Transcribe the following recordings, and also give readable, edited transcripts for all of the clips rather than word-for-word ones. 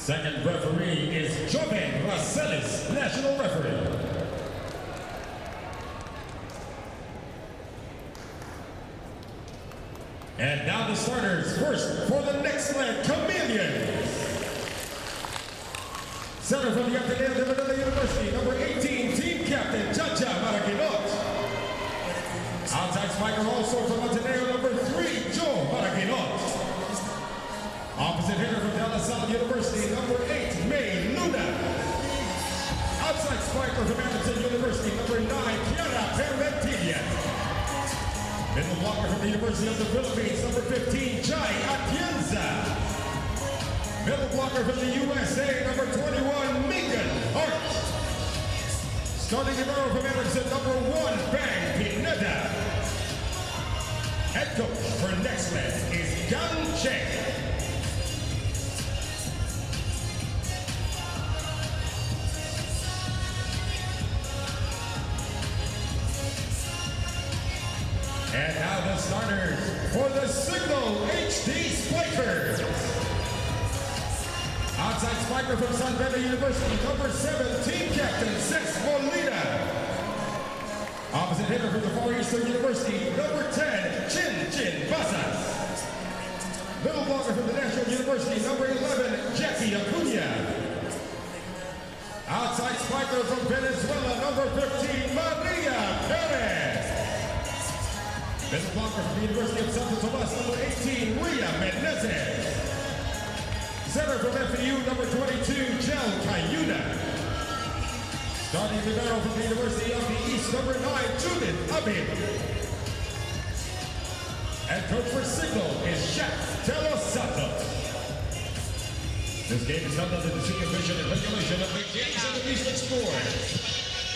Second referee is Joven Racelis, national referee. And now the starters. First for the Nxled Chameleons. Center from the Ateneo de Manila University, number 18, team captain, Chacha Maraginot. Outside spiker also from Ateneo, number 3, Joe Maraginot. Opposite hitter from De La Salle University, number 8, May Luna. Outside spiker from Anderson University, number 9, Kiara Permentilla. Middle blocker from the University of the Philippines, number 15, Jai Atienza. Middle blocker from the USA, number 21, Megan Hart. Starting libero from Anderson, number 1, Bang Pineda. Head coach for Nxled is Yang Cheng. And now the starters for the Cignal HD Spikers. Outside spiker from San Beda University, number 7, team captain, Cesc Molina. Opposite hitter from the Far Eastern University, number 10, Chin Basas. Middle blocker from the National University, number 11, Jackie Acuna. Outside spiker from Venezuela, number 15, Maria Perez. Middle blocker from the University of Santo Tomas, number 18, Ria Menezes. Center from FEU, number 22, Jel Cayuna. Starting libero from the University of the East, number 9, Judith Abib. And coach for Cignal is Shaq De Los Santos. This game is held under the supervision and regulation of the Games of the Nxled Sport.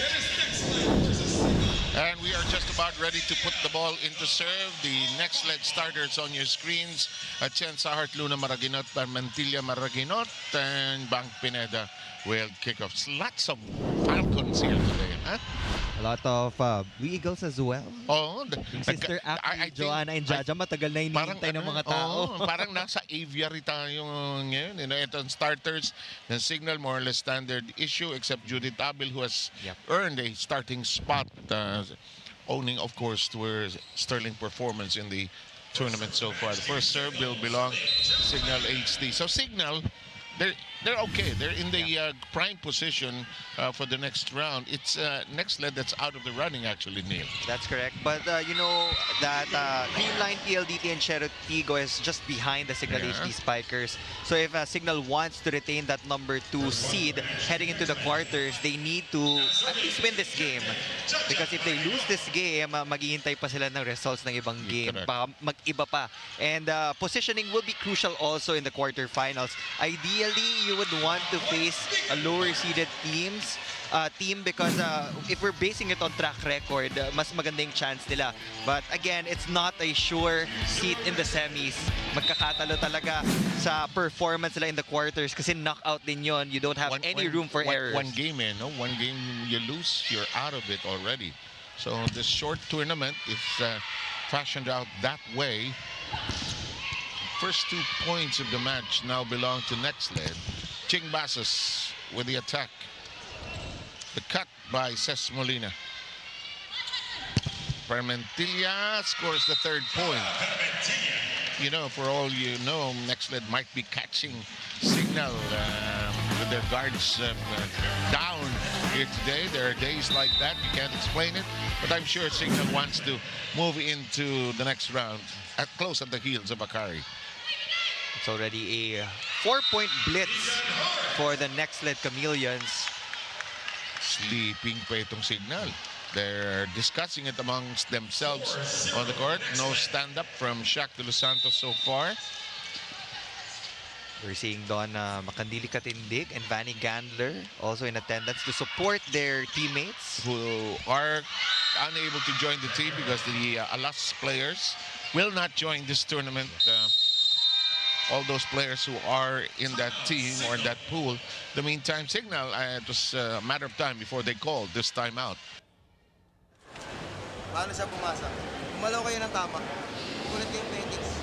It is Nxled versus Cignal. And we are just about ready to put the ball into serve. The Nxled starters on your screens. Chen Sahart, Luna Maraginot, Mantilla Maraginot, and Bang Pineda will kick off. Lots of Falcons here today, huh? A lot of Blue Eagles as well. Oh, Yung sister act Joanna and Jaja, matagal na hinihintay ng mga tao. Parang nasa aviary tayo ngayon. You know, ito ang starters ng Cignal, more or less standard issue, except Judith Abel, who has earned a starting spot, owning, of course, to her sterling performance in the tournament so far. The first serve will belong to Cignal HD. So Cignal, they're okay. They're in the prime position for the next round. It's Nxled that's out of the running, actually, Neil. That's correct. But you know that Green Line, PLDT, and Cherokee Tigo is just behind the Cignal HD Spikers. So if Cignal wants to retain that number 2 seed heading into the quarters, they need to at least win this game. Because if they lose this game, maghihintay pa sila ng results ng ibang game. Mag-iba pa. And positioning will be crucial also in the quarterfinals. Ideally, you would want to face a lower seeded team because if we're basing it on track record, mas magandang chance nila. But again, it's not a sure seat in the semis. Magkakatalo talaga sa performance nila in the quarters kasi knockout din yon. You don't have any room for errors. One game one game you lose, you're out of it already. So this short tournament is fashioned out that way. First 2 points of the match now belong to Nxled. Ching Basas with the attack. The cut by Cesc Molina. Permentilla scores the 3rd point. You know, for all you know, Nxled might be catching Cignal with their guards down here today. There are days like that, you can't explain it. But I'm sure Cignal wants to move into the next round close at the heels of Akari. It's already a 4-point blitz for the Nxled Chameleons. Sleeping pa itong Cignal. They're discussing it amongst themselves on the court. No stand-up from Shaq De Los Santos so far. We're seeing Don Makandili Katindig and Vanny Gandler also in attendance to support their teammates who are unable to join the team because the Alas players will not join this tournament. All those players who are in that team or that pool. In the meantime, Cignal, it was a matter of time before they called this time out. Paano siya pumasa? Umalaw kayo ng tama. Kulit yung paintings.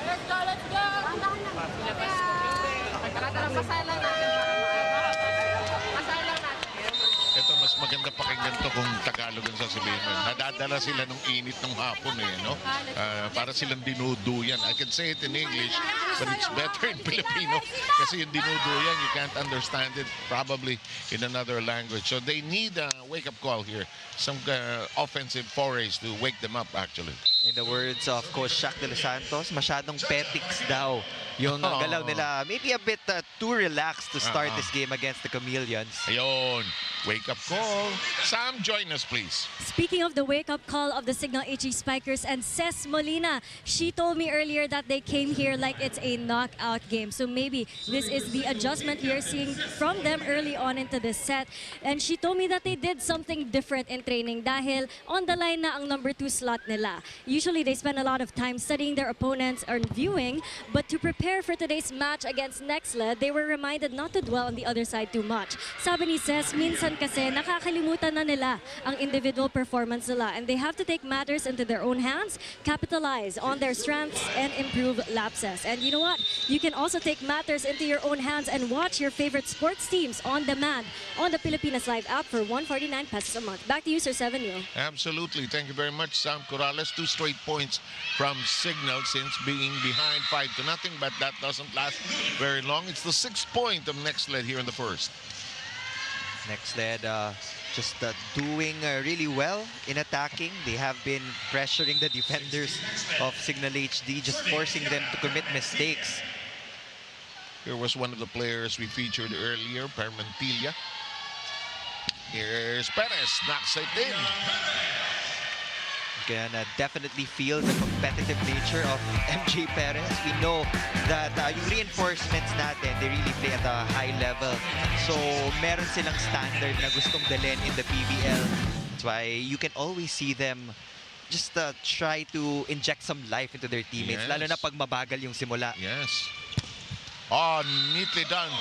Let's go, let's go! Pasahin lang natin para pasahin lang natin. Ito, mas maganda pakinggan to kung Tagalog ang sasabihin mo. Nadadala sila ng init ng hapon no? Para silang dinuduyan. I can say it in English, but it's better in Filipino. Kasi yung dinuduyan, you can't understand it probably in another language. So they need a wake-up call here. Some offensive forays to wake them up, actually. In the words of Coach Shaq de los Santos, masyadong petics daw yung galaw nila. Maybe a bit too relaxed to start this game against the Chameleons. Ayun, wake-up call. Sam, join us, please. Speaking of the wake-up call of the Cignal HD Spikers and Ces Molina, she told me earlier that they came here like it's a knockout game. So maybe this is the adjustment we are seeing from them early on into this set. And she told me that they did something different in training dahil on the line na ang number 2 slot nila. Usually they spend a lot of time studying their opponents or viewing, but to prepare for today's match against Nxled, they were reminded not to dwell on the other side too much. Sabi ni Ces, minsan kasi nakakalimutan na nila ang individual performance nila and they have to take matters into their own hands, capitalize on their strengths, and improve lapses. And you know what? You can also take matters into your own hands and watch your favorite sports teams on demand on the Pilipinas Live app for 149 pesos a month. Back to you, Sir Sevenyo. Absolutely. Thank you very much, Sam Corrales. 2 straight points from Cignal since being behind 5-0, but that doesn't last very long. It's the 6th point of Nxled here in the first. Nxled just doing really well in attacking. They have been pressuring the defenders of Cignal HD, just forcing them to commit mistakes. Here was one of the players we featured earlier, Permantilla. Here's Perez, knocks it in. You can definitely feel the competitive nature of MJ Perez. We know that yung reinforcements natin, they really play at a high level. So, meron silang standard na gustong dalhin in the PVL. That's why you can always see them just try to inject some life into their teammates. Yes. Lalo na pag mabagal yung simula. Yes. Oh, neatly done.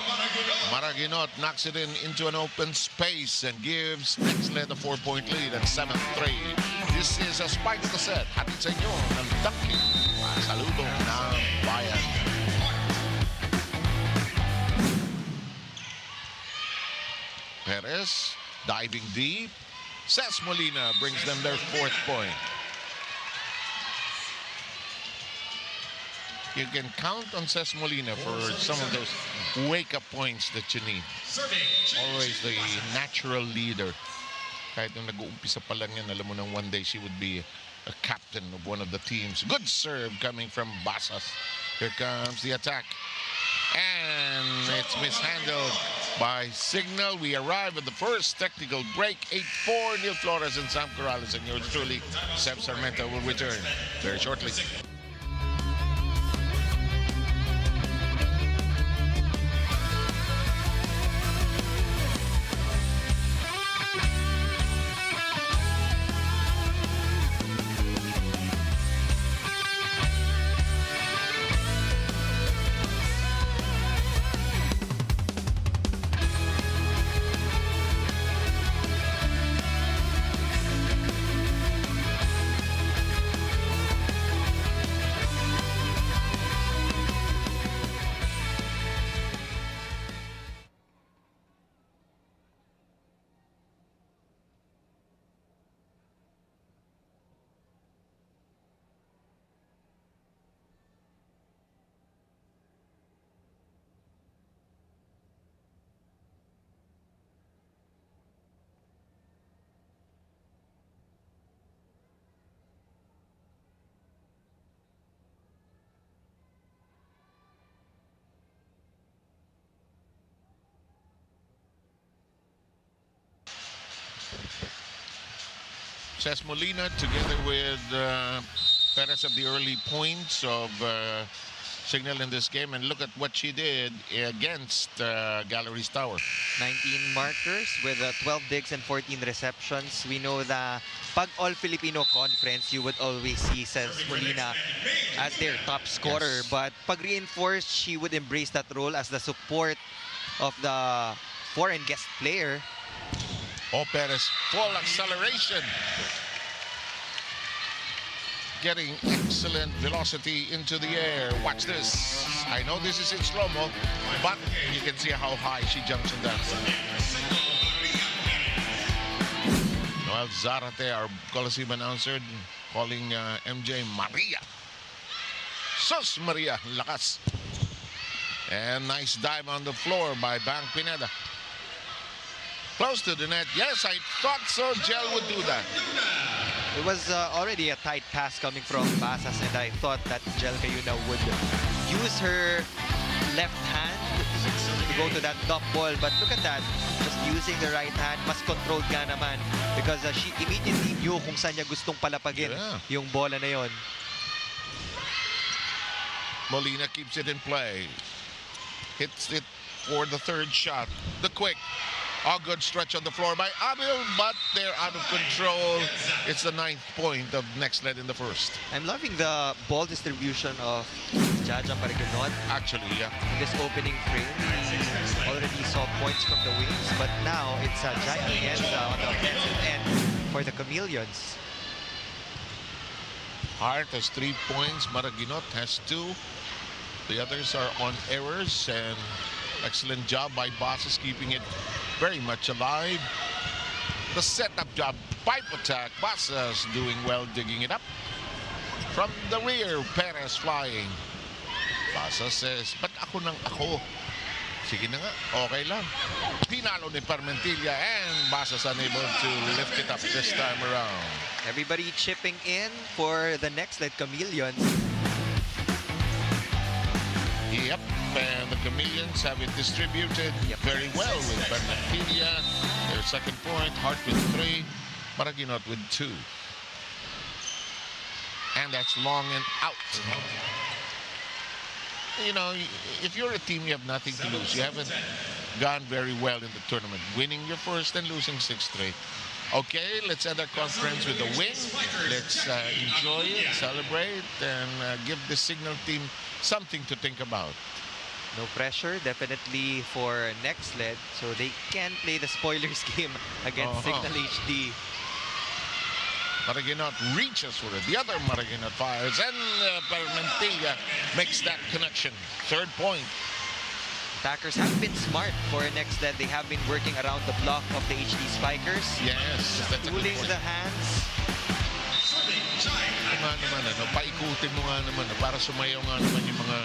Maraginot knocks it into an open space and gives Nxled a 4-point lead at 7-3. This is a spike to set. Hatid sa inyo ng dunking. Saludo ng bayan. Perez diving deep. Ces Molina brings them their 4th point. You can count on Ces Molina for some of those wake-up points that you need. Always the natural leader. Kahit nung nag-uumpisa pa lang yan, alam mo nang one day she would be a captain of one of the teams. Good serve coming from Basas. Here comes the attack. And it's mishandled by Cignal. We arrive at the first technical break. 8-4, Neil Flores and Sam Corrales. And yours truly, Seb Sarmento will return very shortly. Ces Molina together with Perez of the early points of Cignal in this game, and look at what she did against Galleries Tower. 19 markers with 12 digs and 14 receptions. We know that pag All-Filipino Conference, you would always see Ces Molina as their top scorer. Yes. But pag reinforced, she would embrace that role as the support of the foreign guest player. Oh, Perez, full acceleration. getting excellent velocity into the air. Watch this. I know this is in slow-mo, but you can see how high she jumps in that. Noel Zarate, our Coliseum announcer, calling MJ Maria. Sus Maria, lakas. And nice dive on the floor by Bang Pineda. Close to the net. Yes, I thought so. Gel would do that. It was already a tight pass coming from Basas, and I thought that Jel Cayuna would use her left hand to go to that top ball. But look at that, just using the right hand, mas controlled ka naman because she immediately knew kung saan niya gustong palapagin yung bola na yon. Molina keeps it in play. Hits it for the third shot. The quick. A good stretch on the floor by Abil, but they're out of control. It's the 9th point of Nxled in the first. I'm loving the ball distribution of Jaja Mariganot. Actually, yeah. In this opening frame, we already saw points from the wings, but now it's Jai Atienza on the offensive end for the Chameleons. Hart has 3 points. Maraginot has 2. The others are on errors, and excellent job by Basas keeping it very much alive. The setup job, pipe attack. Basas doing well, digging it up. From the rear, Perez flying. Basas says, "Ba't ako nang ako?" Sige na nga, okay lang. Pinalo ni Parmentilla, and Basas unable to lift it up this time around. Everybody chipping in for the Nxled Chameleons. Yep, and the Chameleons have it distributed very well with Parmentilla, their second point, Hart with 3, Maraginot with 2. And that's long and out. You know, if you're a team, you have nothing to lose. You haven't gone very well in the tournament, winning your first and losing 6 straight. Okay, let's end our conference with a win. Let's enjoy it, celebrate, and give the Cignal team something to think about. No pressure, definitely for Nxled, so they can play the spoilers game against Cignal HD. Maraginot reaches for it. The other Maraginot fires, and Parmentilla makes that connection. 3rd point. Attackers have been smart for Nxled. They have been working around the block of the HD Spikers. Yes, that's a good Tooling point. the hands. Paikutin mo nga naman para sumayaw nga naman yung mga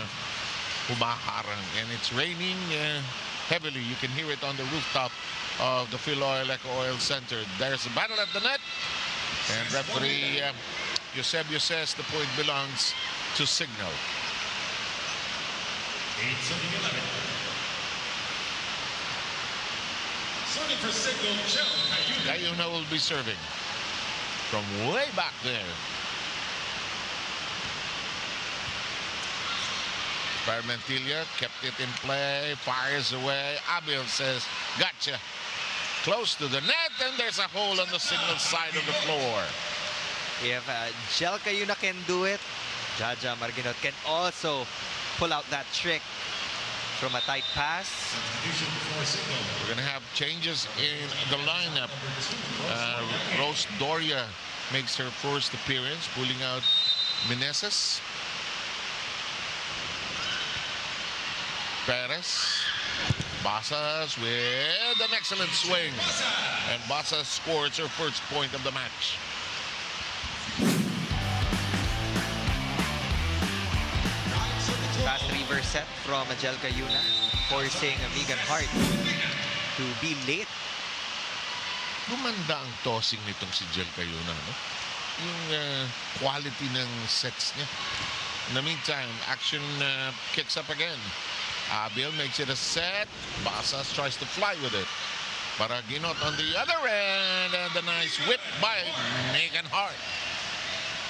humaharang. And it's raining heavily. You can hear it on the rooftop of the Phil Oil Eco Oil Center. There's a battle at the net. And referee Eusebio says the point belongs to Cignal. 8-11. Serving for Cignal, Cayuna will be serving from way back there. Parmentilla kept it in play, fires away. Abil says, "Gotcha." Close to the net, and there's a hole on the Cignal side of the floor. If Jel Cayuna can do it, Jaja Mariganot can also pull out that trick from a tight pass. We're going to have changes in the lineup. Rose Doria makes her first appearance, pulling out Meneses. Perez. Basas with an excellent swing. And Basas scores her first point of the match. Fast reverse set from Jel Cayuna, forcing Megan Hart to be late. Gumanda ang tossing nitong si Jel Cayuna, no? Yung quality ng sets niya. In the meantime, action kicks up again. Abil makes it a set. Basas tries to fly with it. Maraginot on the other end, and a nice whip by Megan Hart.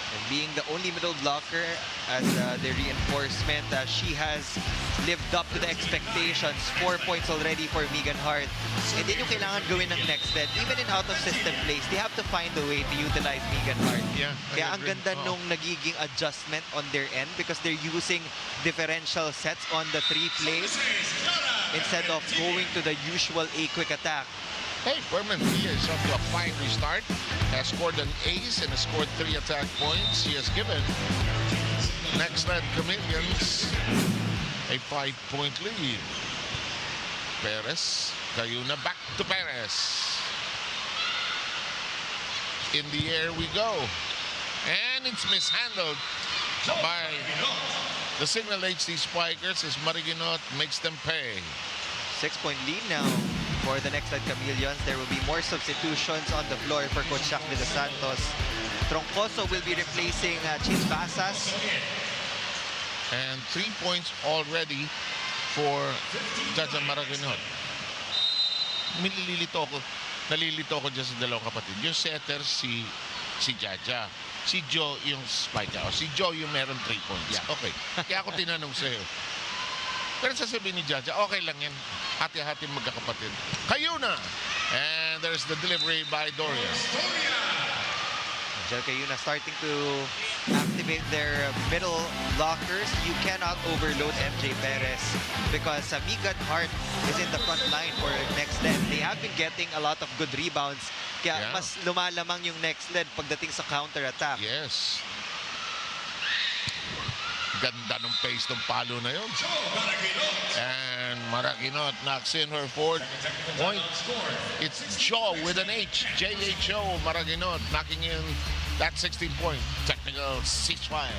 And being the only middle blocker as the reinforcement, she has lived up to the expectations. 4 points already for Megan Hart. And then yung kailangan gawin ng Nxled, even in out-of-system plays, they have to find a way to utilize Megan Hart. Yeah, Kaya ang ganda nung nagiging adjustment on their end because they're using differential sets on the 3 plays instead of going to the usual A quick attack. Hey, Perman Villa is off to a fine restart. Has scored an ace and has scored 3 attack points. He has given Nxled Chameleons a 5-point lead. Perez, Cayuna back to Perez. In the air we go. And it's mishandled by the Cignal HD Spikers as Mariginot makes them pay. 6-point lead now for the Nxled Chameleons. There will be more substitutions on the floor for Coach Shaq de los Santos. Troncoso will be replacing Chis Basas. And 3 points already for Jaja Mariginot. Nalilito ko dyan sa dalawang kapatid. Yung setter si Jaja. Si Joe yung spiker. O, si Joe yung meron 3 points. Yeah. Okay. Kaya ako tinanong sa'yo. Pero sasabihin ni Jaja, okay lang yan. Hati-hati magkakapatid. Cayuna! And there's the delivery by Dorian. Angel Cayuna starting to activate their middle blockers. You cannot overload MJ Perez because Migad Hart is in the front line for Nxled. They have been getting a lot of good rebounds. Kaya mas lumalamang yung Nxled pagdating sa counter-attack. Yes. Ganda ng pace ng palo na yun. And Mariginot knocks in her 4th point. It's Joe with an H. J-H-O. Mariginot knocking in that 16-point technical ceasefire.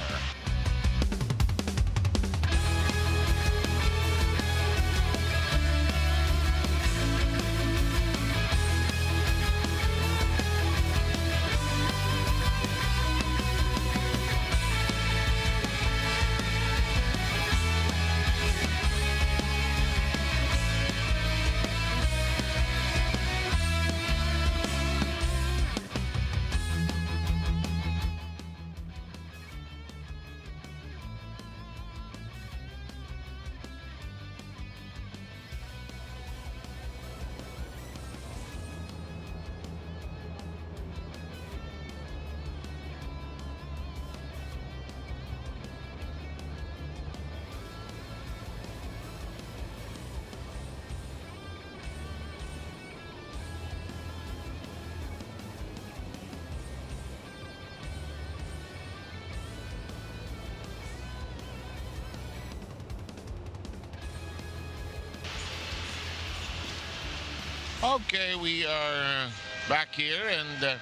Okay, we are back here and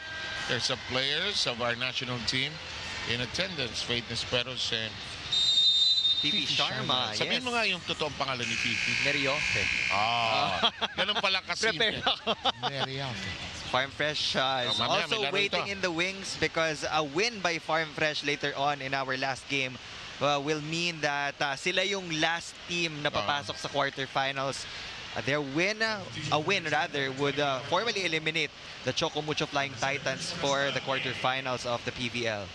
there's some players of our national team in attendance. Faith Nesperos and Fifi Sharma, Sabihin yes. mo nga yung totoong pangalan ni Fifi. Meriofe. Ganun pala kasi. Prepare ako. Meriofe. Farm Fresh is mamaya, also may laro waiting ito. in the wings because a win by Farm Fresh later on in our last game will mean that sila yung last team na papasok sa quarterfinals. Their win, a win rather, would formally eliminate the Choco Mucho Flying Titans for the quarterfinals of the PVL.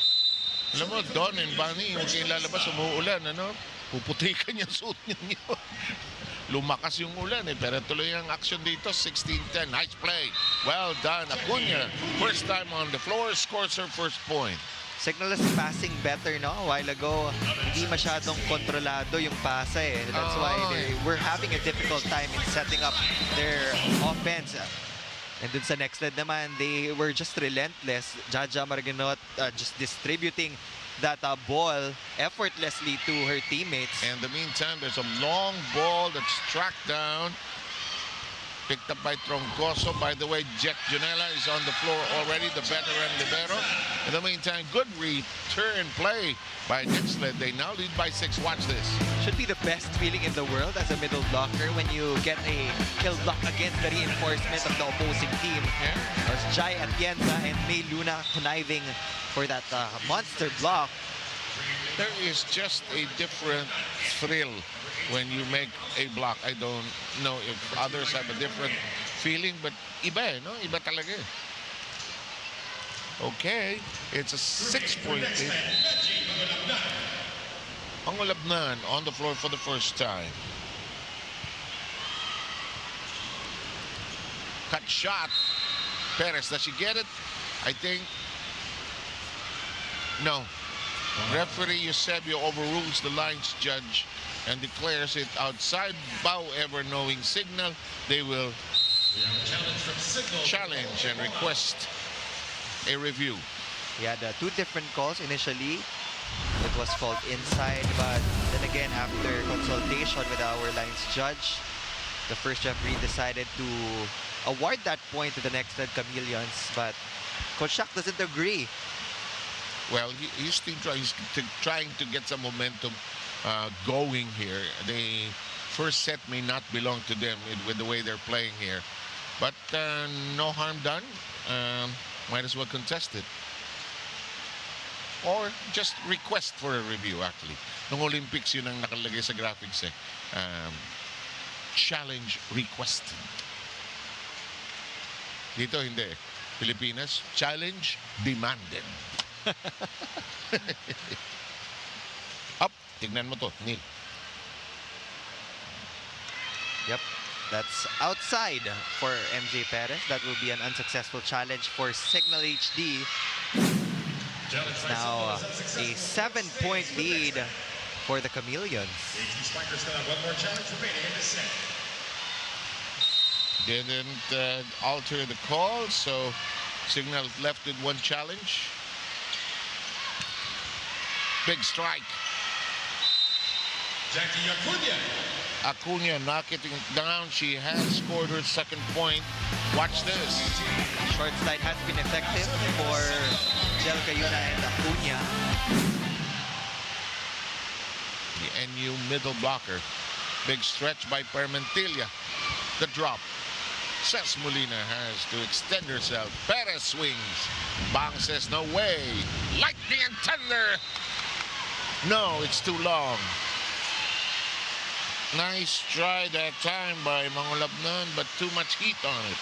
Alam mo, Don and Bunny, huwag kayong lalabas, umuulan, ano? Puputikan yung suit ninyo. Lumakas yung ulan eh, pero tuloy ang action dito, 16-10. Nice play. Well done. Acuña, first time on the floor, scores her first point. Cignal is passing better, no? A while ago, hindi masyadong kontrolado yung pasa eh. That's why they were having a difficult time in setting up their offense. And dun sa Nxled naman, they were just relentless. Jaja Mariginot just distributing that ball effortlessly to her teammates. In the meantime, there's a long ball that's tracked down. Picked up by Troncoso. By the way, Jack Janela is on the floor already, the veteran libero. In the meantime, good return play by Nxled. They now lead by 6. Watch this. Should be the best feeling in the world as a middle blocker when you get a kill block against the reinforcement of the opposing team. As Jai Atienza and May Luna conniving for that monster block. There is just a different thrill when you make a block. I don't know if others have a different feeling, but iba eh, no? Iba talaga eh. Okay, it's a 6-point lead. Ang Ulabnan on the floor for the first time. Cut shot. Perez, does she get it? I think. No. Referee Eusebio overrules the lines judge and declares it outside. However, knowing Cignal, they will We have a challenge from Cignal. challenge and request a review. He had two different calls initially. It was called inside, but then again, after consultation with our lines judge, the first referee decided to award that point to the Nxled Chameleons, but Coach Shaq doesn't agree. Well, he's still trying to get some momentum going here. The first set may not belong to them with the way they're playing here. But no harm done. Might as well contest it. Or just request for a review, actually. Nung Olympics, yun ang nakalagay sa graphics eh. Challenge request. Dito, hindi. Pilipinas, challenge demanded. Up, tignan mo to, Neil. Yep, that's outside for MJ Perez. That will be an unsuccessful challenge for Cignal HD. It's now a 7-point lead for the Chameleons. HD Spikers still have one more challenge remaining in this set. Didn't alter the call, so Cignal left with one challenge. Big strike. Jackie Acuna. Acuna knocking it down. She has scored her second point. Watch this. Short slide has been effective for Jel Cayuna and Acuna. The NU middle blocker. Big stretch by Permentilla. The drop. Ces Molina has to extend herself. Perez swings. Bang says no way. Lightning and thunder. No, it's too long. Nice try that time by Mangolabnan, but too much heat on it.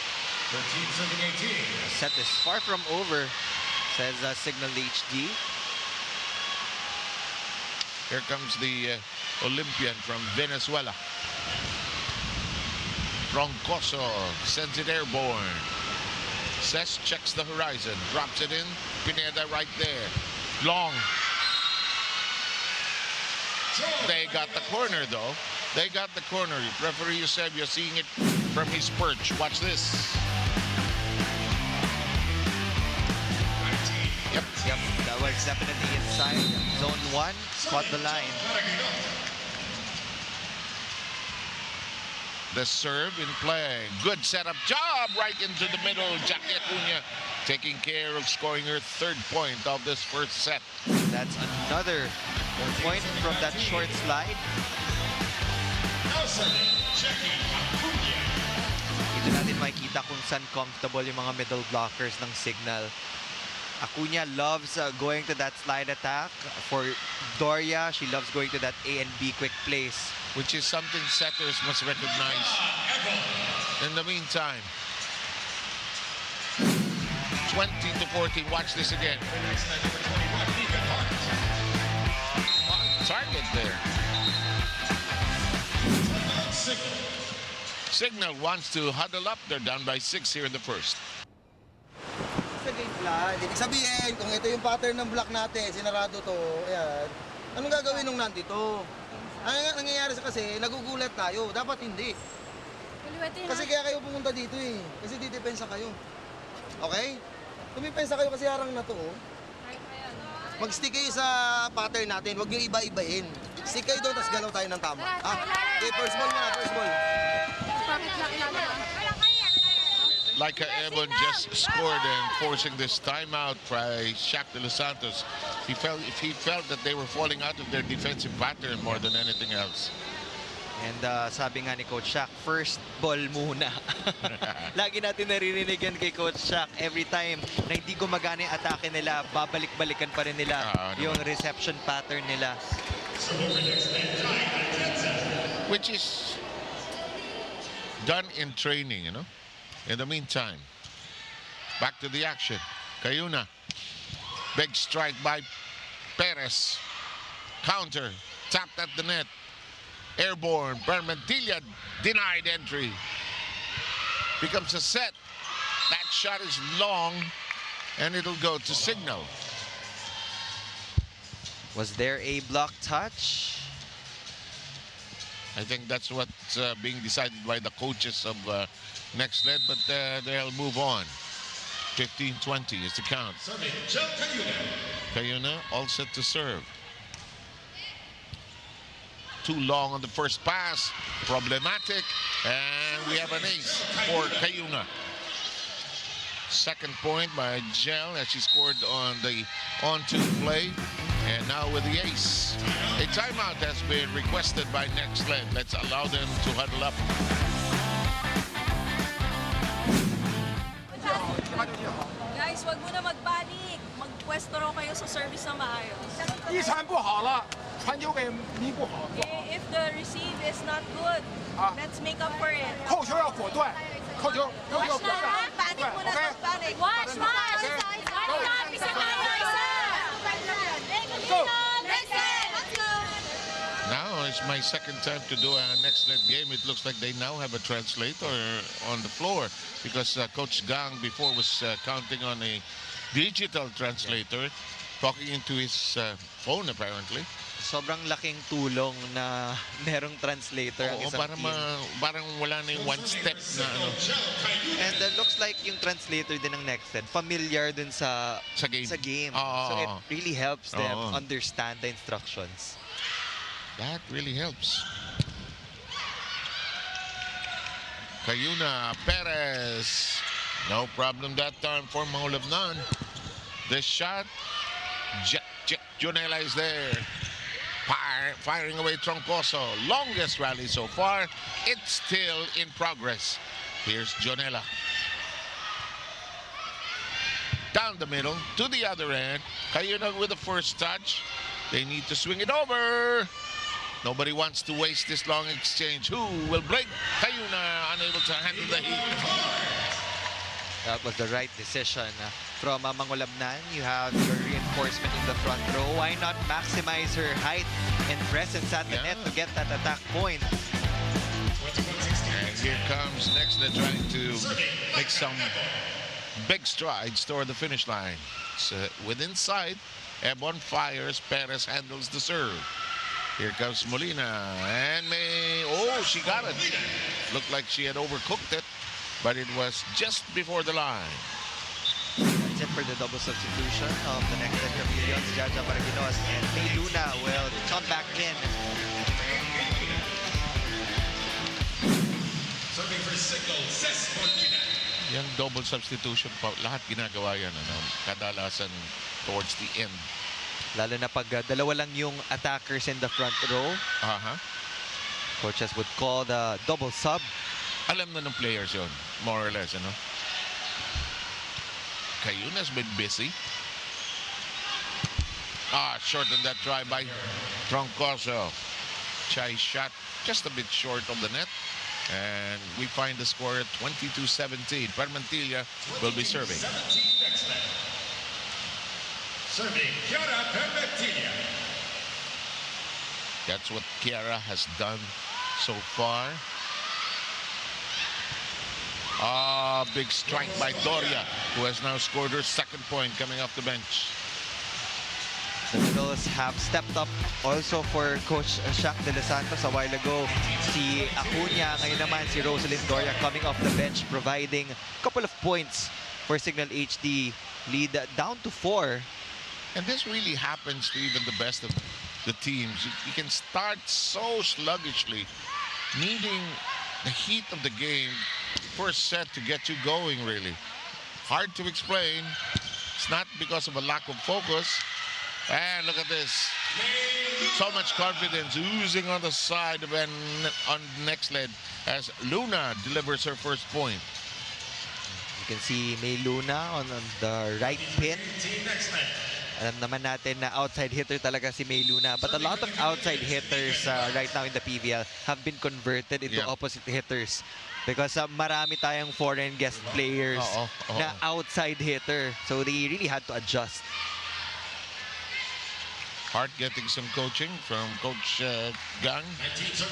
13-18. Set is far from over, says Cignal HD. Here comes the Olympian from Venezuela. Troncoso sends it airborne. Ces checks the horizon, drops it in. Pineda right there. Long. They got the corner though. They got the corner. Referee Eusebio seeing it from his perch. Watch this. Yep. Yep, that was definitely inside. Zone 1, caught the line. The serve in play. Good setup job right into the middle. Jackie Acuna taking care of scoring her third point of this first set. That's another point from that short slide. Jackie Acuna. Dito natin makikita kung saan comfortable yung mga middle blockers ng Cignal. Acuna loves going to that slide attack. For Doria, she loves going to that A and B quick plays. Which is something setters must recognize. In the meantime, 20-14. Watch this again. Target there. Cignal wants to huddle up. They're down by 6 here in the first. Sa game plan, ibig sabihin, kung ito yung pattern ng block natin, sinarado to, ayan, anong gagawin nung nandito? Ang nangyayari sa kasi, nagugulat tayo. Dapat hindi. Kasi kaya kayo pumunta dito eh. Kasi didepensa kayo. Okay? Tumipensa kayo kasi harang na to. Oh. Mag-stick kayo sa pattern natin. Huwag nyo iba-ibahin. Stick kayo doon, tapos galaw tayo ng tama. Okay, first ball muna, first ball. Laika Ebon just scored and forcing this timeout by Shaq de los Santos. He felt that they were falling out of their defensive pattern more than anything else. And sabi nga ni Coach Shaq, first ball muna. Lagi natin naririnig yan kay Coach Shaq. Every time na hindi gumagana yung atake nila, babalik-balikan pa rin nila yung reception pattern nila. Which is done in training, you know. In the meantime, back to the action. Cayuna. Big strike by Perez. Counter. Tapped at the net. Airborne. Permentilla denied entry. Becomes a set. That shot is long, and it'll go to Cignal. Was there a block touch? I think that's what's being decided by the coaches of Nxled, but they'll move on. 15-20 is the count. Serving Joe Cayuna. Cayuna all set to serve. Too long on the first pass. Problematic. And we have an ace for Cayuna. Second point by Gel as she scored on the on-two play. And now with the ace. A timeout has been requested by Nxled. Let's allow them to huddle up. Guys, wag muna magbalik. Magpwesto raw kayo sa service na maayos. 一传不好了，传球给弥补好， If the receive is not good, let's make up for it. 扣球要果断，扣球要果断， Panic 对 muna, ，OK。 panic. Watch, watch! Go. Now it's my second time to do a Nxled game. It looks like they now have a translator on the floor because Coach Gang before was counting on a digital translator, talking into his phone apparently. Sobrang laking tulong na merong translator ang Oo, isang para team. parang wala na yung one step na ano And looks like yung translator din ng Nxled familiar dun sa sa game. Oo, So it oo. really helps them Oo. understand the instructions. That really helps. Cayuna, Perez. No problem that time for Maulabnan. The shot. Junela is there. Firing away Troncoso. Longest rally so far. It's still in progress. Here's Jonella. Down the middle to the other end. Cayuna with the first touch. They need to swing it over. Nobody wants to waste this long exchange. Who will break? Cayuna unable to handle the heat. That was the right decision from Mangolabnan. You have your reinforcement in the front row. Why not maximize her height and presence at the Yeah. net to get that attack point? And here comes Nxled trying to make some big strides toward the finish line. So within sight, Ebon fires. Perez handles the serve. Here comes Molina. And she got it. Looked like she had overcooked it, but it was just before the line. That's it for the double substitution of the Nxled Chameleons. Jaja Paraginos and May Luna will come back in. Serving for Cignal Molina. Yung double substitution, lahat ginagawa yan. Kadalasan towards the end. Lalo na pag dalawa lang yung attackers in the front row. Coaches would call the double sub. Alam na ng players yun, more or less, ano? Cayuna's been busy. Short on that try by Troncoso. Chai shot just a bit short of the net. And we find the score at 22-17. Permantilla will be serving. 17 Nxled. Serving Chiara Permantilla. That's what Chiara has done so far. Big strike by Doria, who has now scored her second point coming off the bench. The Middles have stepped up also for Coach Shaq De Los Santos a while ago. Si Acuña, ngayon naman si Rosalind Doria coming off the bench, providing a couple of points for Cignal HD. Lead down to 4. And this really happens to even the best of the teams. You can start so sluggishly, needing the heat of the game, first set to get you going, really. Hard to explain. It's not because of a lack of focus. And look at this. So much confidence oozing on the side of on Nxled as Luna delivers her first point. You can see May Luna on the right pin. Alam naman natin na outside hitter talaga si May Luna. But a lot of outside hitters right now in the PVL have been converted into opposite hitters. Because marami tayong foreign guest players na outside hitter. So they really had to adjust. Hart getting some coaching from Coach Gang.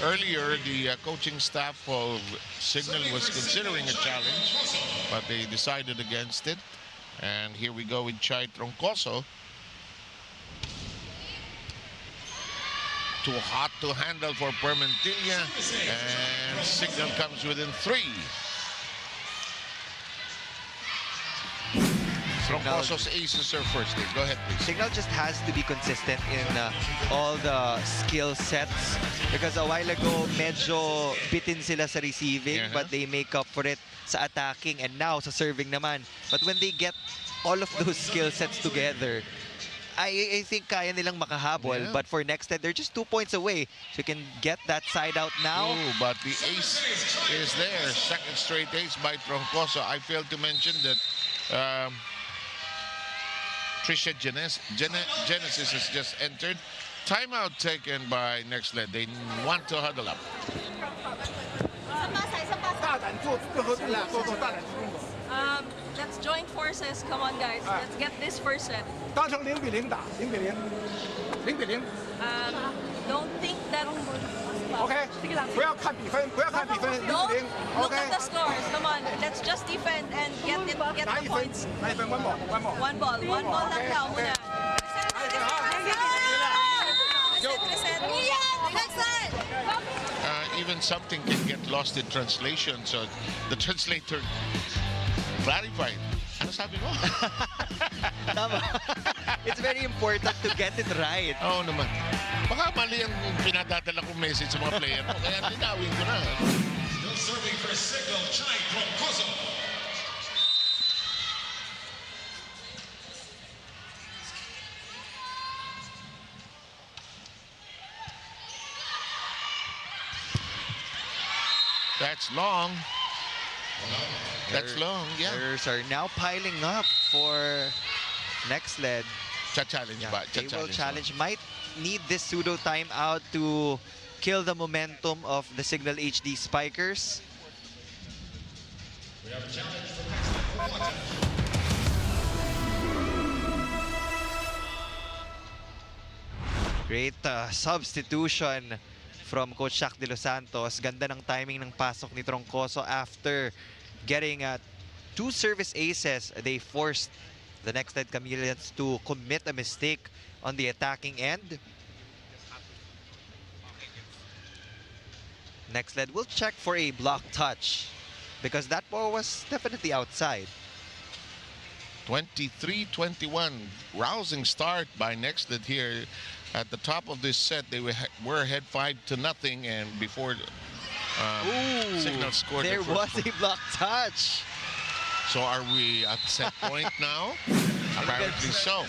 Earlier, the coaching staff of Cignal was considering a challenge, but they decided against it. And here we go with Chai Troncoso. Too hot to handle for Permantilla, and Cignal comes within 3. Cignal, Troncoso's aces are first day. Go ahead, please. Cignal just has to be consistent in all the skill sets because a while ago medyo bitin sila sa receiving but they make up for it sa attacking and now sa serving naman. But when they get all of those skill sets together, I think kaya nilang makahabol. But for Nxled, they're just 2 points away. So you can get that side out now. Ooh, but the ace is there. Second straight ace by Troncoso. I failed to mention that Trisha Genesis has just entered. Timeout taken by Nxled. They want to huddle up. 大胆做任何动作，做大胆做动作， Let's join forces. Come on, guys. Let's get this first set. 当成0比0打，0比0，0比0。Don't think that. OK， 不要看比分，不要看比分，0比 Don't 0。 look OK， at the scores. Come on. Let's just defend and get 拿 the 1分 points. ，拿1分，1 ball，1 ball。 One ball lang daw muna. Even something can get lost in translation, so the translator clarified. Ano sabi mo? Tama. It's very important to get it right. Oo naman. Baka mali ang pinadadala kong message sa mga player mo, kaya linawin ko na. Still serving for Cignal, Chai Troncoso. That's long. That's long, yeah. Errors are now piling up for Nxled. Cha-challenge ba? They will Cha-challenge challenge. Might need this pseudo timeout to kill the momentum of the Cignal HD Spikers. We have a challenge from Nxled. Great substitution from Coach Shaq De Los Santos. Ganda ng timing ng pasok ni Troncoso after getting 2 service aces. They forced the Nxled Chameleons to commit a mistake on the attacking end. Nxled will check for a block touch because that ball was definitely outside. 23-21. Rousing start by Nxled here. At the top of this set, they were ahead 5-0, and before Cignal scored There their was first a block touch. So are we at set point now? Apparently so.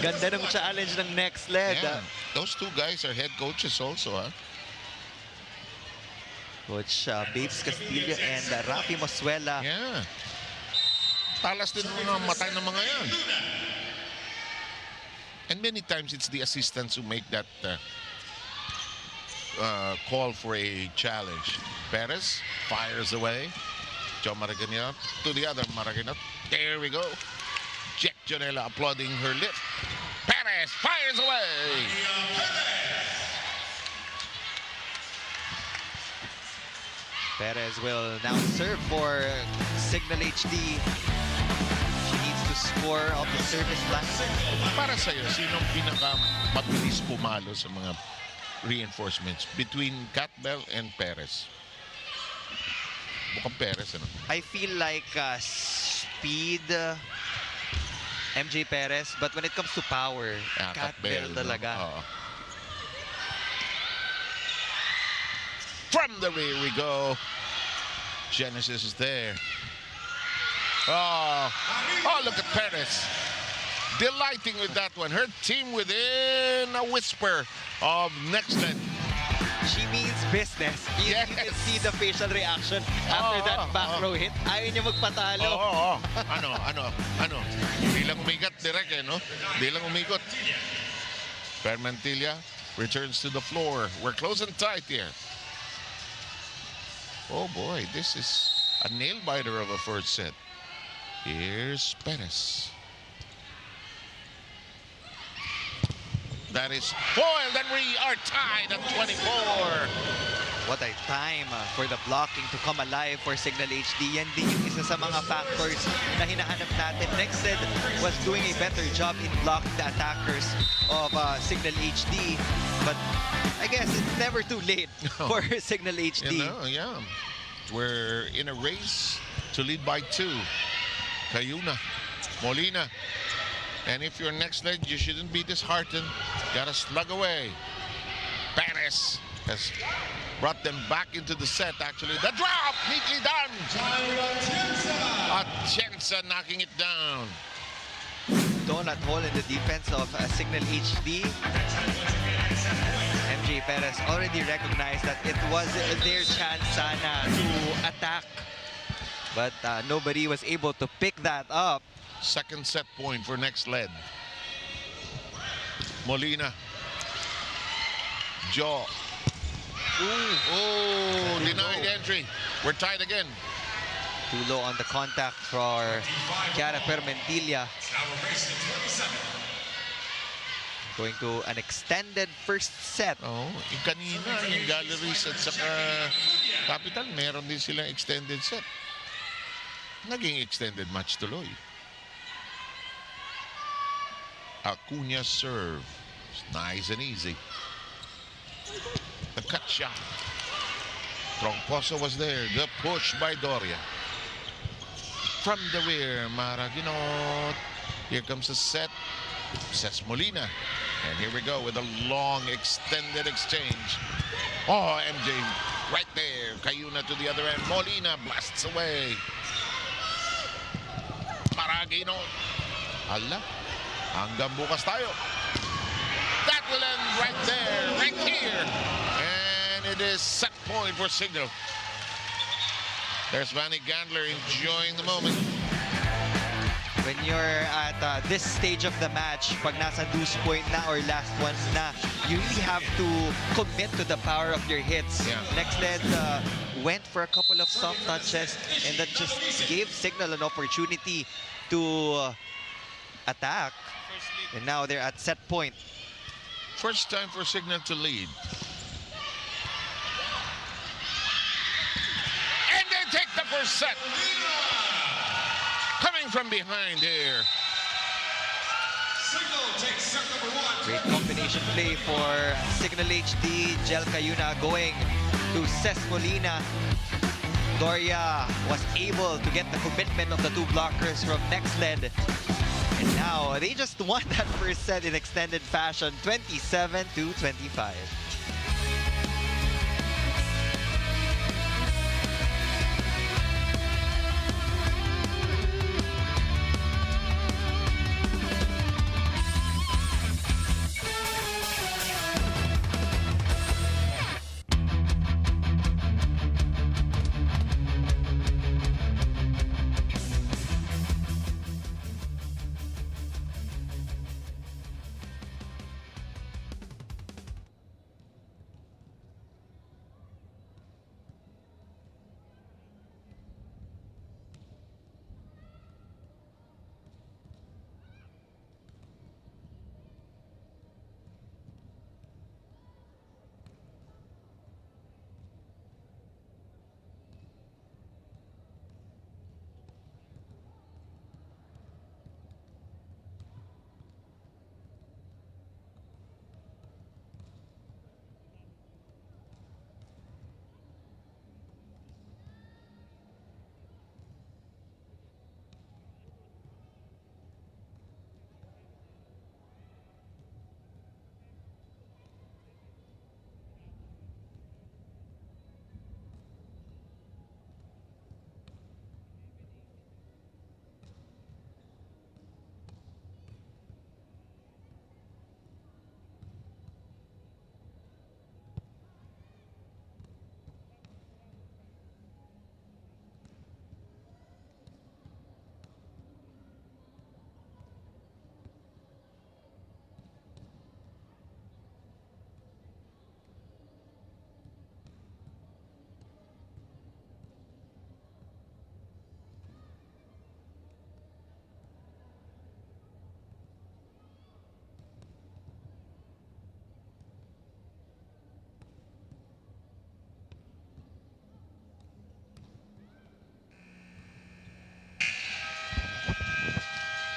Ganda ng challenge ng Nxled. Yeah. Those two guys are head coaches also, huh? Coach Babes Castillo and Rafi Mosuela. Yeah. Talas din mga matay ng mga yan. And many times it's the assistants who make that call for a challenge. Perez fires away. Joe Maraganot to the other Maraganot. There we go. Jack Janela applauding her lift. Perez fires away. Perez will now serve for Cignal HD. She needs to score off the service line. Para sa'yo, sinong pinaka-mabilis pumalo sa mga reinforcements between Catbell and Perez? Mukhang Perez, ano? I feel like speed, MJ Perez, but when it comes to power, Catbell talaga. No? From the rear we go. Genesis is there. Oh, look at Perez. Delighting with that one. Her team within a whisper of Nxled. She means business. You can see the facial reaction after that back row hit. Ayaw niya magpatalo. Ano? Di lang umigat direct, no? Di lang umikot. Permantilla returns to the floor. We're close and tight here. Oh boy, this is a nail-biter of a first set. Here's Perez. That is foiled, and we are tied at 24. What a time for the blocking to come alive for Cignal HD. Yan din yung isa sa mga factors na hinahanap natin. Nxled was doing a better job in blocking the attackers of Cignal HD. But I guess it's never too late for Cignal HD. You know, yeah. We're in a race to lead by 2. Cayuna Molina. And if you're Nxled, you shouldn't be disheartened. Gotta slug away. Perez has brought them back into the set, actually. The drop! Neatly done! Atienza knocking it down. Donut hole in the defense of Cignal HD. MJ Perez already recognized that it was their chance sana to attack. But nobody was able to pick that up. Second set point for Nxled. Molina. Jaw. Oh, denied entry. We're tied again. Too low on the contact for Chiara Permentilla. Going to an extended first set. Oh, yung kanina, yung Galleries at saka Capital, meron din silang extended set. Naging extended match tuloy. Acuna serve. It's nice and easy. The cut shot. Troncoso was there. The push by Doria. From the rear, Maraginot. Here comes the set. Sets Molina. And here we go with a long extended exchange. Oh, MJ right there. Cayuna to the other end. Molina blasts away. Maraginot. Ala. Hanggang bukas tayo. That will end right there, right here. And it is set point for Cignal. There's Vanny Gandler enjoying the moment. When you're at this stage of the match, pag nasa deuce point na or last ones na, you really have to commit to the power of your hits. Yeah. Nxled went for a couple of soft touches and that just gave Cignal an opportunity to attack. And now they're at set point. First time for Cignal to lead. And they take the first set. Coming from behind here. Great combination play for Cignal HD. Jel Cayuna going to Ces Molina. Doria was able to get the commitment of the two blockers from Nxled. And now they just won that first set in extended fashion, 27-25.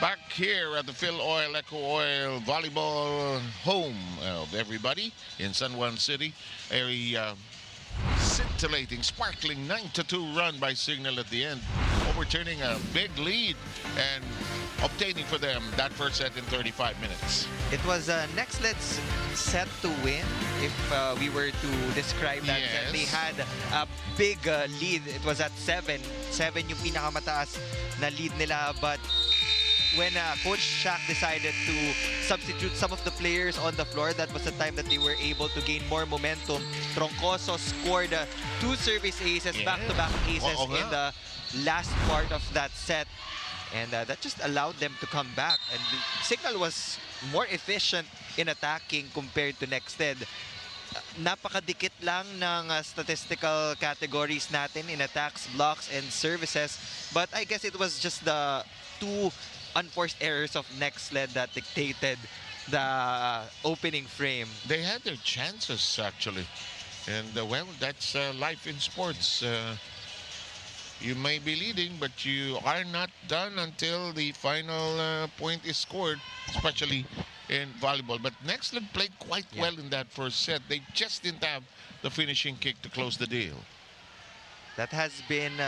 Back here at the Phil Oil, Echo Oil Volleyball home of everybody in San Juan City. A scintillating, sparkling 9-2 run by Cignal at the end, overturning a big lead. And obtaining for them that first set in 35 minutes. It was Nxled's set to win. If we were to describe that set, they had a big lead. It was at 7. 7 yung pinakamataas na lead nila. But when Coach Shaq decided to substitute some of the players on the floor, that was the time that they were able to gain more momentum. Troncoso scored 2 service aces, back-to-back aces in the last part of that set. And that just allowed them to come back. And Cignal was more efficient in attacking compared to Nxled. Napakadikit lang ng statistical categories natin in attacks, blocks, and services. But I guess it was just the 2 unforced errors of Nxled that dictated the opening frame. They had their chances, actually. And, well, that's life in sports. You may be leading, but you are not done until the final point is scored, especially in volleyball. But Nxled played quite well in that first set. They just didn't have the finishing kick to close the deal. That has been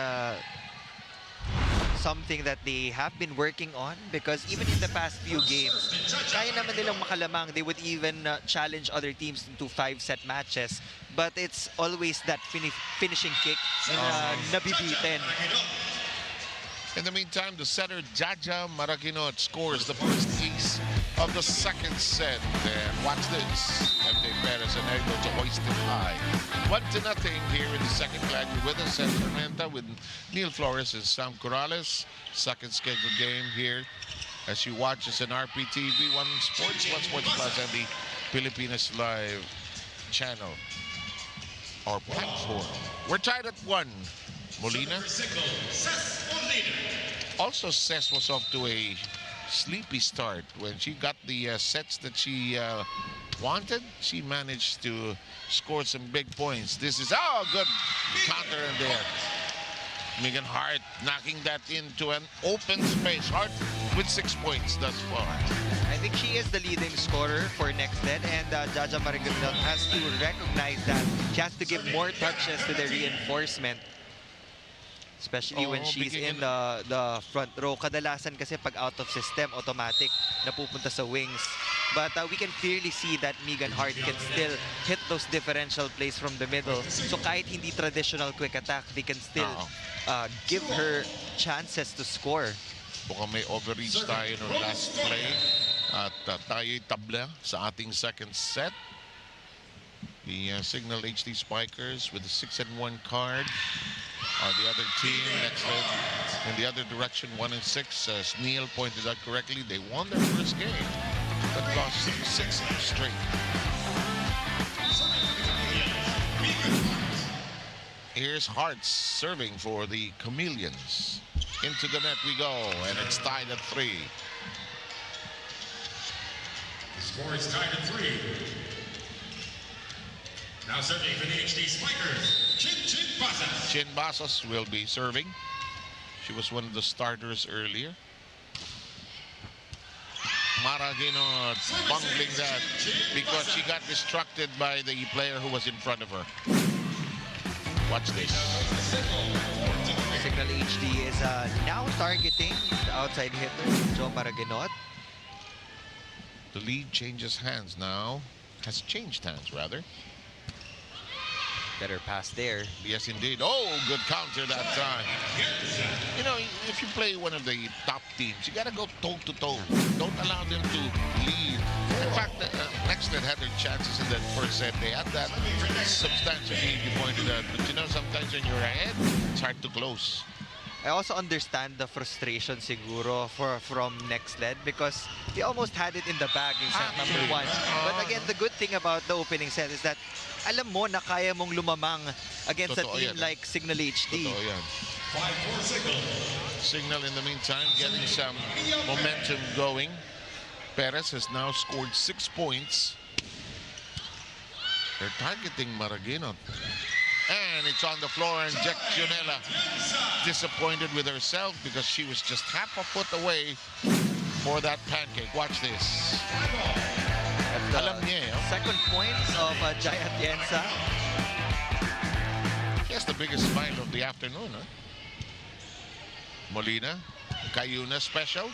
something that they have been working on, because even in the past few games, kaya naman nilang makalamang. They would even challenge other teams into 5-set matches. But it's always that finishing kick nabibitin. In the meantime, the setter Jaja Maraguinot scores the first ace of the second set. And watch this. MJ Perez and able to hoist it high. 1-0 here in the second. Glad you're with us at Tormenta with Neil Flores and Sam Corrales. Second scheduled game here as you watch us on RPTV, One Sports, One Sports Plus, and the Pilipinas Live channel or platform. We're tied at 1. Molina. Also, Cess was off to a sleepy start. When she got the sets that she wanted, she managed to score some big points. This is, good counter in there. Megan Hart knocking that into an open space. Hart with 6 points thus far. I think she is the leading scorer for Nxled, and Jaja Maraguinot has to recognize that. She has to give more touches to the reinforcement. Especially when she's in the front row. Kadalasan kasi pag out of system, automatic napupunta sa wings. But we can clearly see that Megan Hart can still hit those differential plays from the middle. So kahit hindi traditional quick attack, they can still give her chances to score. Mukhang may overreach tayo no last play. At tayo'y tabla sa ating second set. The Cignal HD Spikers with the 6-1 card. The other team, Nxled, in the other direction, 1-6. As Neil pointed out correctly, they won their first game, but lost 6 straight. Here's Hart serving for the Chameleons. Into the net we go, and it's tied at 3. The score is tied at 3. Now serving for the HD Spikers, Chin Basas. Chin Basas will be serving. She was one of the starters earlier. Maraguinot bungling that because she got distracted by the player who was in front of her. Watch this. Cignal HD is now targeting the outside hitter, Joe Maraguinot. The lead changes hands now. Has changed hands, rather. Better pass there. Yes, indeed. Oh, good counter that time. You know, if you play one of the top teams, you got to go toe-to-toe. Don't allow them to lead. In fact, Nxled had their chances in that first set. They had that substantial lead you pointed out. But, you know, sometimes when you're ahead, it's hard to close. I also understand the frustration siguro from Nxled because they almost had it in the bag in set number 1. But again, the good thing about the opening set is that alam mo na kaya mong lumamang against a team like Cignal HD. Totoo yan. Cignal in the meantime getting some momentum going. Perez has now scored 6 points. They're targeting Maraguinot. And it's on the floor, and Jack Gionella disappointed with herself because she was just half a foot away for that pancake. Watch this. Alam niya, second point of Jaya Atienza. She has the biggest smile of the afternoon, huh? Molina, Cayuna special.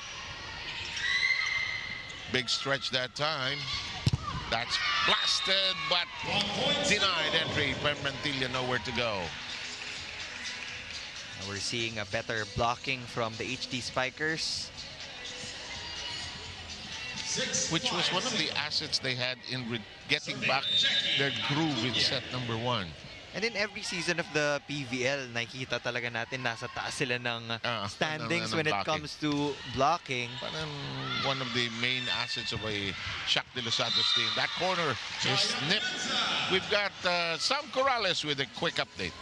Big stretch that time. That's blasted, but denied entry. Permentilla nowhere to go. We're seeing a better blocking from the HD Spikers. Which was one of the assets they had in getting back their groove in set number 1. And in every season of the PVL, nakikita talaga natin nasa taas sila ng standings when it comes to blocking. Parang one of the main assets of a Shaq de los Santos team. That corner is nipped. We've got Sam Corrales with a quick update.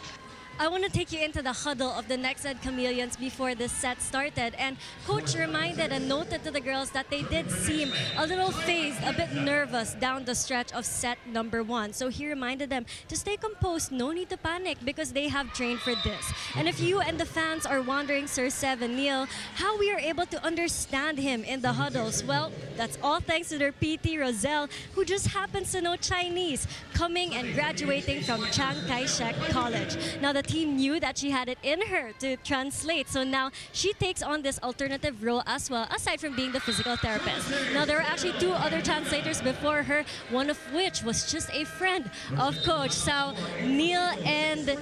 I want to take you into the huddle of the Nxled Chameleons before this set started, and coach reminded and noted to the girls that they did seem a little phased, a bit nervous down the stretch of set number 1. So he reminded them to stay composed, no need to panic because they have trained for this. And if you and the fans are wondering, Sir Seven Neil, how we are able to understand him in the huddles, well, that's all thanks to their PT Roselle, who just happens to know Chinese, coming and graduating from Chiang Kai-shek College. Now the team knew that she had it in her to translate, so now she takes on this alternative role as well, aside from being the physical therapist. Now there were actually 2 other translators before her, one of which was just a friend of coach. So Neil and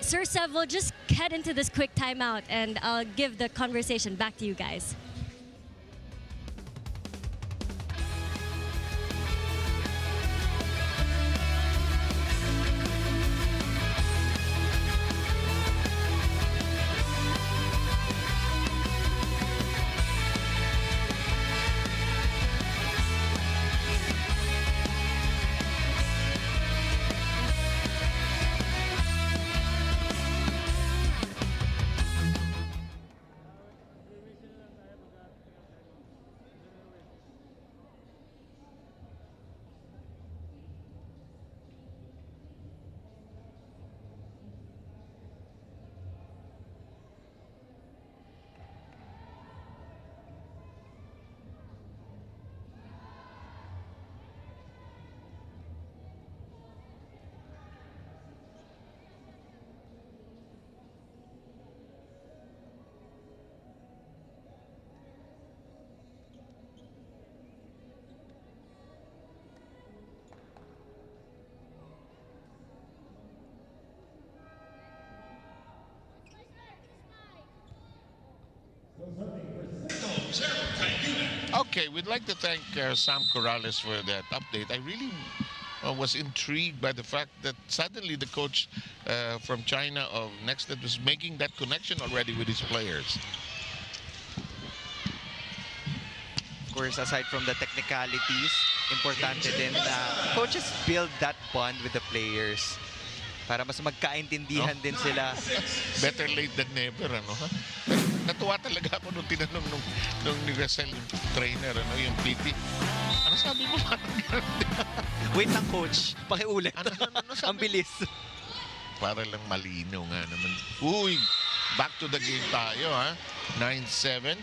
Sir Sev will just head into this quick timeout, and I'll give the conversation back to you guys. Okay, we'd like to thank Sam Corrales for that update. I really was intrigued by the fact that suddenly the coach from China of Nxled was making that connection already with his players. Of course, aside from the technicalities, importante din na coaches build that bond with the players para mas magkaintindihan din sila. Better late than never, ano ha? Natuwa talaga ako nung tinanong nung ni Russell, yung trainer, ano, yung PT. Ano sabi mo? Wait lang, coach. Pakiulit. Ano sabi? Ang bilis. Para lang malino nga naman. Uy, back to the game tayo, ha? 9-7.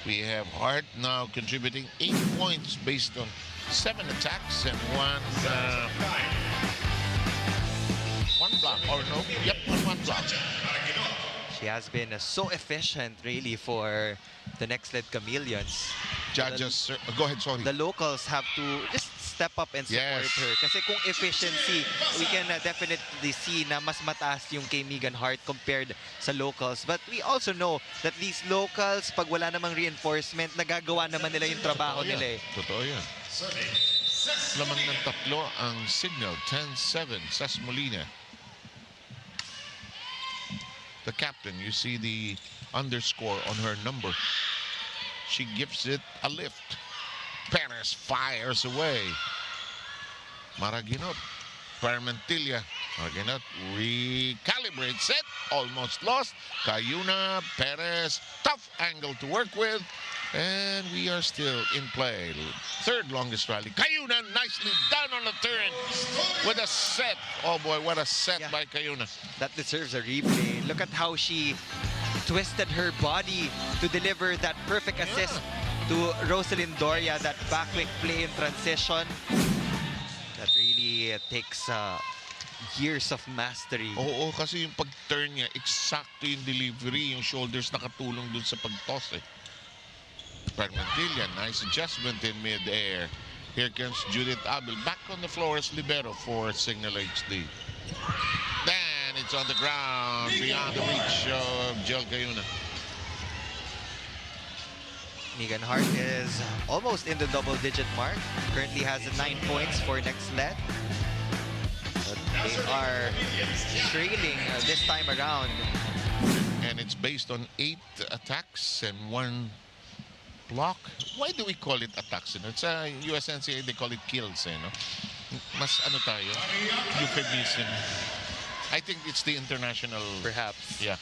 We have Hart now contributing 8 points based on 7 attacks and one block. Or no? Yep, one block. She has been so efficient, really, for the Nxled Chameleons. Judges, go ahead, sorry. The locals have to just step up and support her. Kasi kung efficiency, we can definitely see na mas mataas yung kay Megan Hart compared sa locals. But we also know that these locals, pag wala namang reinforcement, nagagawa naman nila yung trabaho nila eh. Totoo yan. Lamang ng tatlo ang Cignal, 10-7, Ses Molina. The captain, you see the underscore on her number. She gives it a lift. Perez fires away. Maraguinot. Permentilla. Maraguinot recalibrates it. Almost lost. Cayuna, Perez. Tough angle to work with. And we are still in play. Third longest rally. Cayuna nicely done on the turn with a set. Oh boy, what a set by Cayuna. That deserves a replay. Look at how she twisted her body to deliver that perfect assist to Rosalyn Doria, that back quick play in transition. That really takes years of mastery. Oo, kasi yung pag-turn niya, eksakto yung delivery, yung shoulders nakatulong dun sa pag-toss eh. Permantilla, nice adjustment in mid-air. Here comes Judith Abel back on the floor as libero for Cignal HD. Then it's on the ground beyond the reach of Jel Cayuna. Megan Hart is almost in the double-digit mark. Currently has 9 points for Nxled. But they are trailing this time around. And it's based on 8 attacks and 1 block. Why do we call it attacks? It's a USNCA, they call it kills. Mas ano tayo? Euphemism. I think it's the international. Perhaps. Yeah.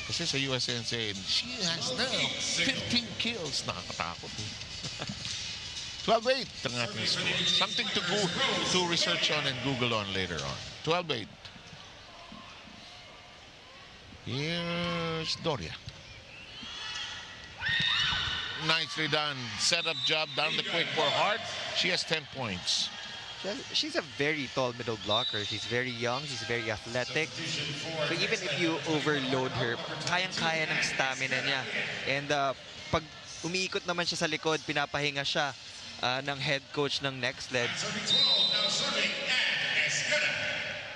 Kasi sa USNCA, she has now 15 kills. Nakakatakot. 12-8 ang ating score. Something to research on and Google on later on. 12-8. Here's Doria. Nicely done. Setup job down the quick for Hart. She has 10 points. She's a very tall middle blocker. She's very young. She's very athletic. So even if you overload her, kayang-kaya ng stamina niya. And pag umiikot naman siya sa likod, pinapahinga siya ng head coach ng Nxled.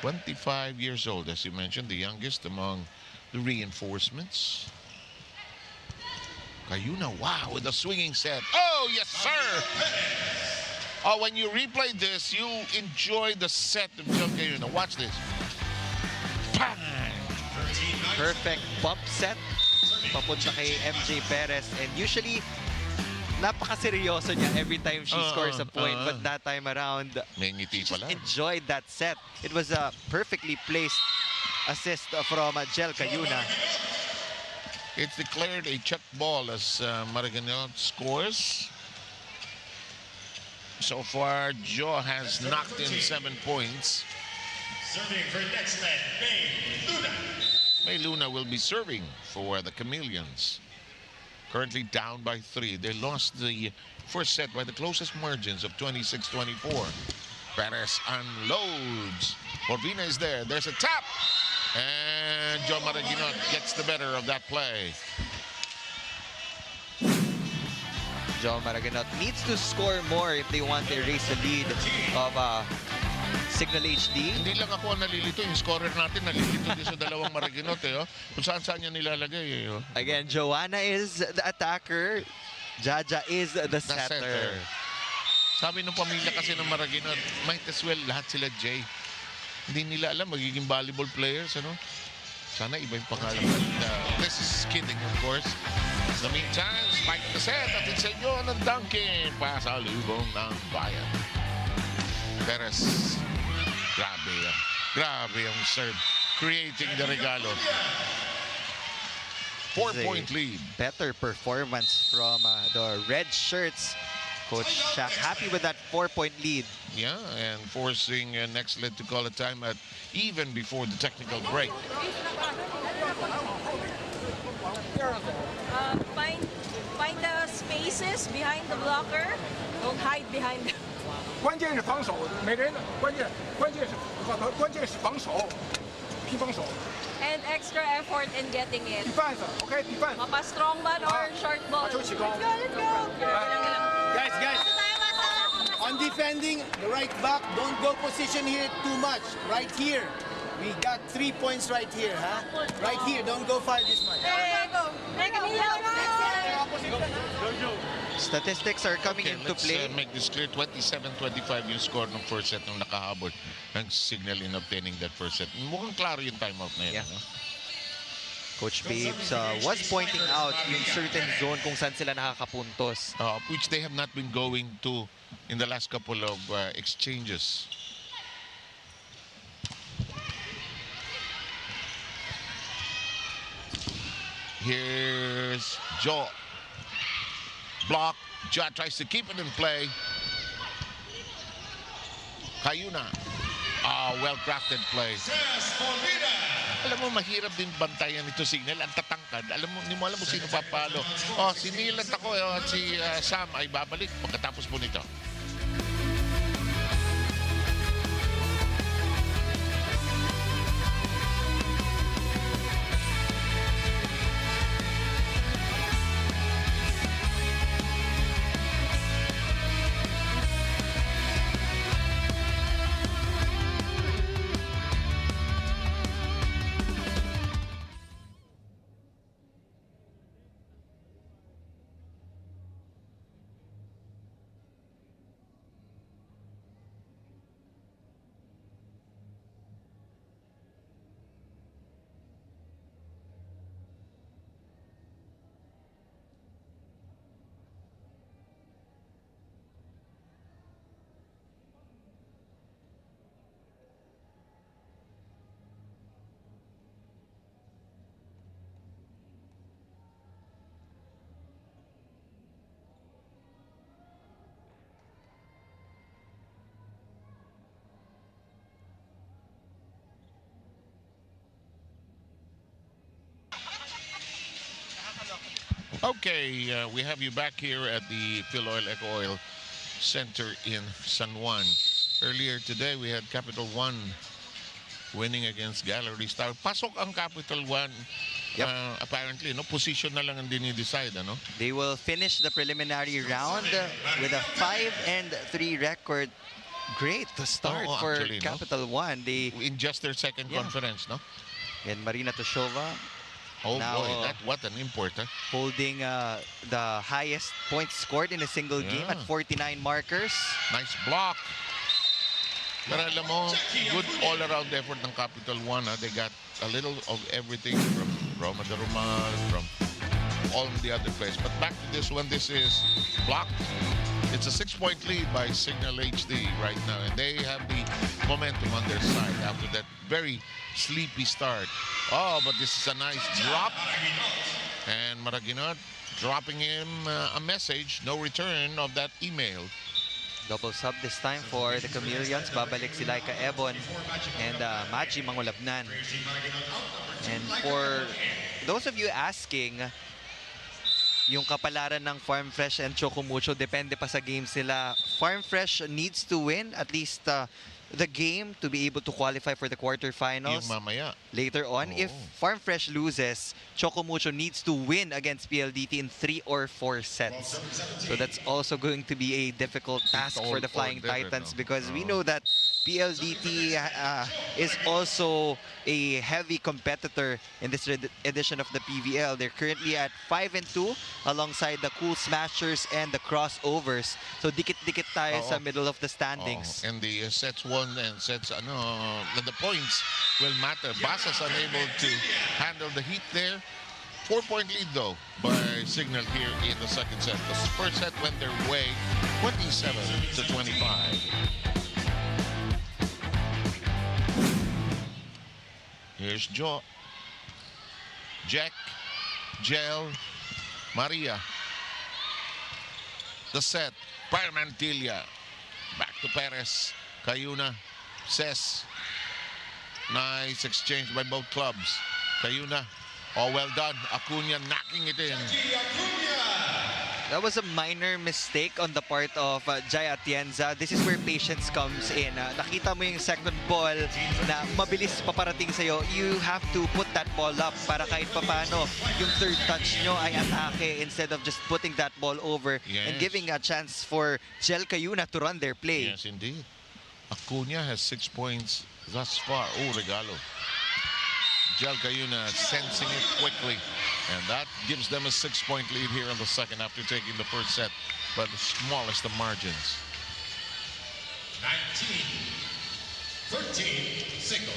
25 years old, as you mentioned, the youngest among the reinforcements. Cayuna, wow, with a swinging set. Oh, yes, sir! Oh, when you replay this, you enjoy the set of Jel Cayuna. Watch this. Bang! Perfect bump set. Papunta kay MJ Perez. And usually, napaka-seryoso niya every time she scores a point. But that time around, May ngiti she just pala. enjoyed that set. It was a perfectly placed assist from Jel Cayuna. It's declared a check ball as Maraguinot scores. So far, Jo has knocked in 7 points. Serving for Nxled, May Luna. May Luna will be serving for the Chameleons. Currently down by 3. They lost the first set by the closest margins of 26-24. Perez unloads. Corvina is there. There's a tap. And Jo Maraguinot gets the better of that play. Jo Maraguinot needs to score more if they want to erase the lead of Cignal HD. Hindi lang ako ang nalilito. Yung scorer natin nalilito din sa dalawang Maraguinot. Kung saan niya nilalagay. Again, Joanna is the attacker. Jaja is the setter. Sabi ng pamilya kasi ng Maraguinot, might as well lahat sila Jay. Hindi nila alam, magiging volleyball players, Sana iba yung pangalan. This is kidding, of course. In the meantime, spike the set at it's inyo ng Duncan. Pasalubong ng bayan. Perez. Grabe ang serve. Creating the regalo. 4-point lead. Better performance from the red shirts. Coach Shaq happy with that 4-point lead. Yeah, and forcing Nxled to call a timeout even before the technical break. Find the spaces behind the blocker. Don't hide behind them. 关键是防守，每个人的关键是防守，拼防守。 And extra effort in getting it. Defense, okay, defense. Mapa-strong man or short ball. Let's go. Let's go. Guys, on defending, the right back, don't go position here too much. Right here. We got 3 points right here, huh? Right here, don't go far this much. Statistics are coming into Let's play. make this clear. 27-25 yung score ng first set nung nakahabol ng Cignal in obtaining that first set. Mukhang klaro yung timeout na yun. Yeah. Coach Babes was pointing out yung certain zone kung saan sila nakakapuntos. Which they have not been going to in the last couple of exchanges. Here's Jo. Block. Ja tries to keep it in play. Cayuna. Well-crafted play. Alam mo, mahirap din bantayan ito Cignal. Ang tatangkad. Alam mo, hindi mo alam kung sino papalo. Sinilat ako. Si Sam ay babalik pagkatapos po nito. Okay, we have you back here at the Phil Oil Eco Oil Center in San Juan. Earlier today, we had Capital One winning against Gallery Star. Pasok ang Capital One. Yep. Apparently, no, position na lang ang dinidecide, ano? They will finish the preliminary round with a 5-3 record. Great to start for actually, Capital One. They in just their second conference, no? and Marina Toshova Oh now, boy, what an import, huh? holding the highest points scored in a single game at 49 markers. Nice block. Pero alam mo, good all-around effort ng Capital One. They got a little of everything from Roma de Romal, from all the other players. But back to this one, this is blocked. It's a 6-point lead by Cignal HD right now. And they have the momentum on their side after that very sleepy start. Oh, but this is a nice drop. And Maraginot dropping him a message, no return of that email. Double sub this time for the Chameleons. Babalik si Laika Ebon and Machi Mangulabnan. And for those of you asking, yung kapalaran ng Farm Fresh and Chocomucho, depende pa sa game sila. Farm Fresh needs to win at least the game to be able to qualify for the quarterfinals Yung mamaya. later on. If Farm Fresh loses, Chocomucho needs to win against PLDT in 3 or 4 sets. So that's also going to be a difficult task for the Flying Titans, because we know that PLDT is also a heavy competitor in this edition of the PVL. They're currently at 5-2 alongside the Cool Smashers and the Crossovers. So dikit-dikit tayo sa middle of the standings. And the sets won and sets, the points will matter. Basa's unable to handle the heat there. 4-point lead though by Cignal here in the second set. The first set went their way, 27-25. Here's Joe, Jack, Gel, Maria. The set, Parmantilla. Back to Perez, Cayuna, Ses. Nice exchange by both clubs. Cayuna, oh well done. Acuna knocking it in. That was a minor mistake on the part of Jai Atienza. This is where patience comes in. Nakita mo yung second ball na mabilis paparating sa'yo. You have to put that ball up para kahit papano yung third touch nyo ay atake instead of just putting that ball over and giving a chance for Gel Cayuna to run their play. Yes, indeed. Acuna has 6 points thus far. Oh, regalo. Gel Cayuna sensing it quickly. And that gives them a 6-point lead here in the second after taking the first set by the smallest of margins. 19-13 Cignal.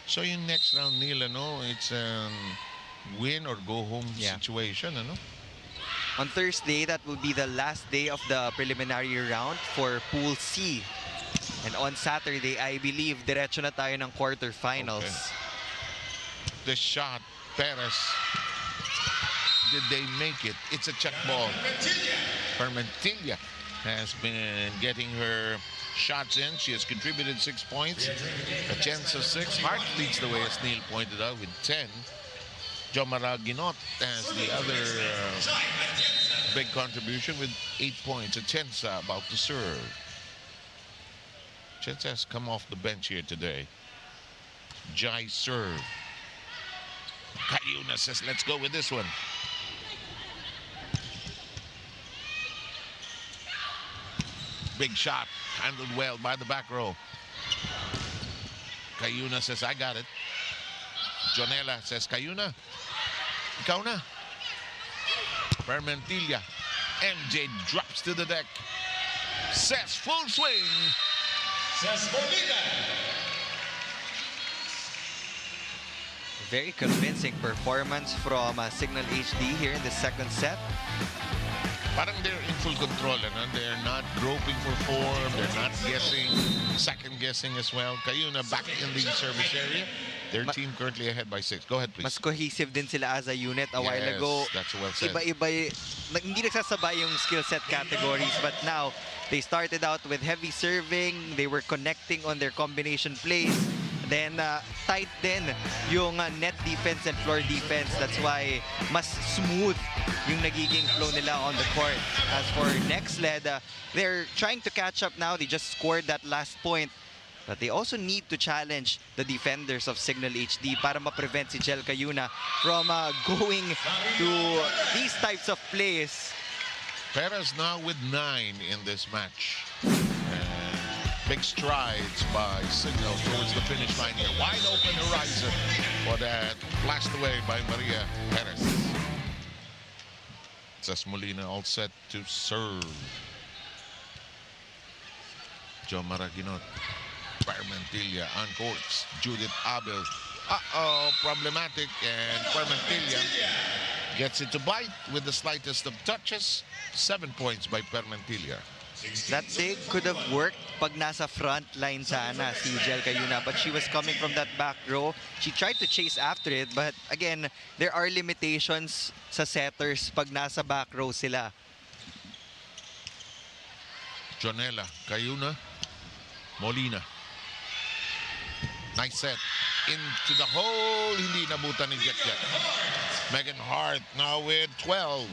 So yung next round nila, no, it's a win or go home situation, ano? On Thursday, that will be the last day of the preliminary round for Pool C. And on Saturday, I believe, diretso na tayo ng quarterfinals. Okay. The shot, Perez. Did they make it? It's a check ball. Parmantilla has been getting her shots in. She has contributed 6 points. Atienza 6. Hart leads the way, as Neil pointed out, with 10. Jomara Ginot has the other big contribution with 8 points. Atienza about to serve. Atienza has come off the bench here today. Jai serve. Cayuna says, let's go with this one. Big shot, handled well by the back row. Cayuna says, I got it. Jonella says, Cayuna, ikaw na. Parmantilla. MJ drops to the deck. Says, full swing. Says Molina. Very convincing performance from Cignal HD here in the second set. Parang they're in full control, and they're not groping for form, they're not guessing, second guessing as well. Cayuna back in the service area. Their team currently ahead by 6. Go ahead, please. Mas cohesive din sila as a unit a while Yes, ago. that's well said. Iba-iba, hindi nagsasabay yung skill set categories, but now they started out with heavy serving. They were connecting on their combination plays. And Then, tight din yung net defense and floor defense. That's why mas smooth yung nagiging flow nila on the court. As for Nxled, they're trying to catch up now. They just scored that last point. But they also need to challenge the defenders of Cignal HD para ma-prevent si Jel Cayuna from going to these types of plays. Perez now with 9 in this match. And big strides by Cignal towards the finish line here. Wide open horizon for that blast away by Maria Perez. Ces Molina all set to serve. Joe Maraginot. Parmentilla on courts. Judith Abel. Problematic. And Parmentilla gets it to bite with the slightest of touches. 7 points by Parmentilla. That dig could have worked pag nasa front line sana si Jel Cayuna, but she was coming from that back row. She tried to chase after it, but again, there are limitations sa setters pag nasa back row sila. Jonella, Cayuna, Molina. Nice set. Into the hole. Hindi nabutan ni Jet. Megan Hart now with 12.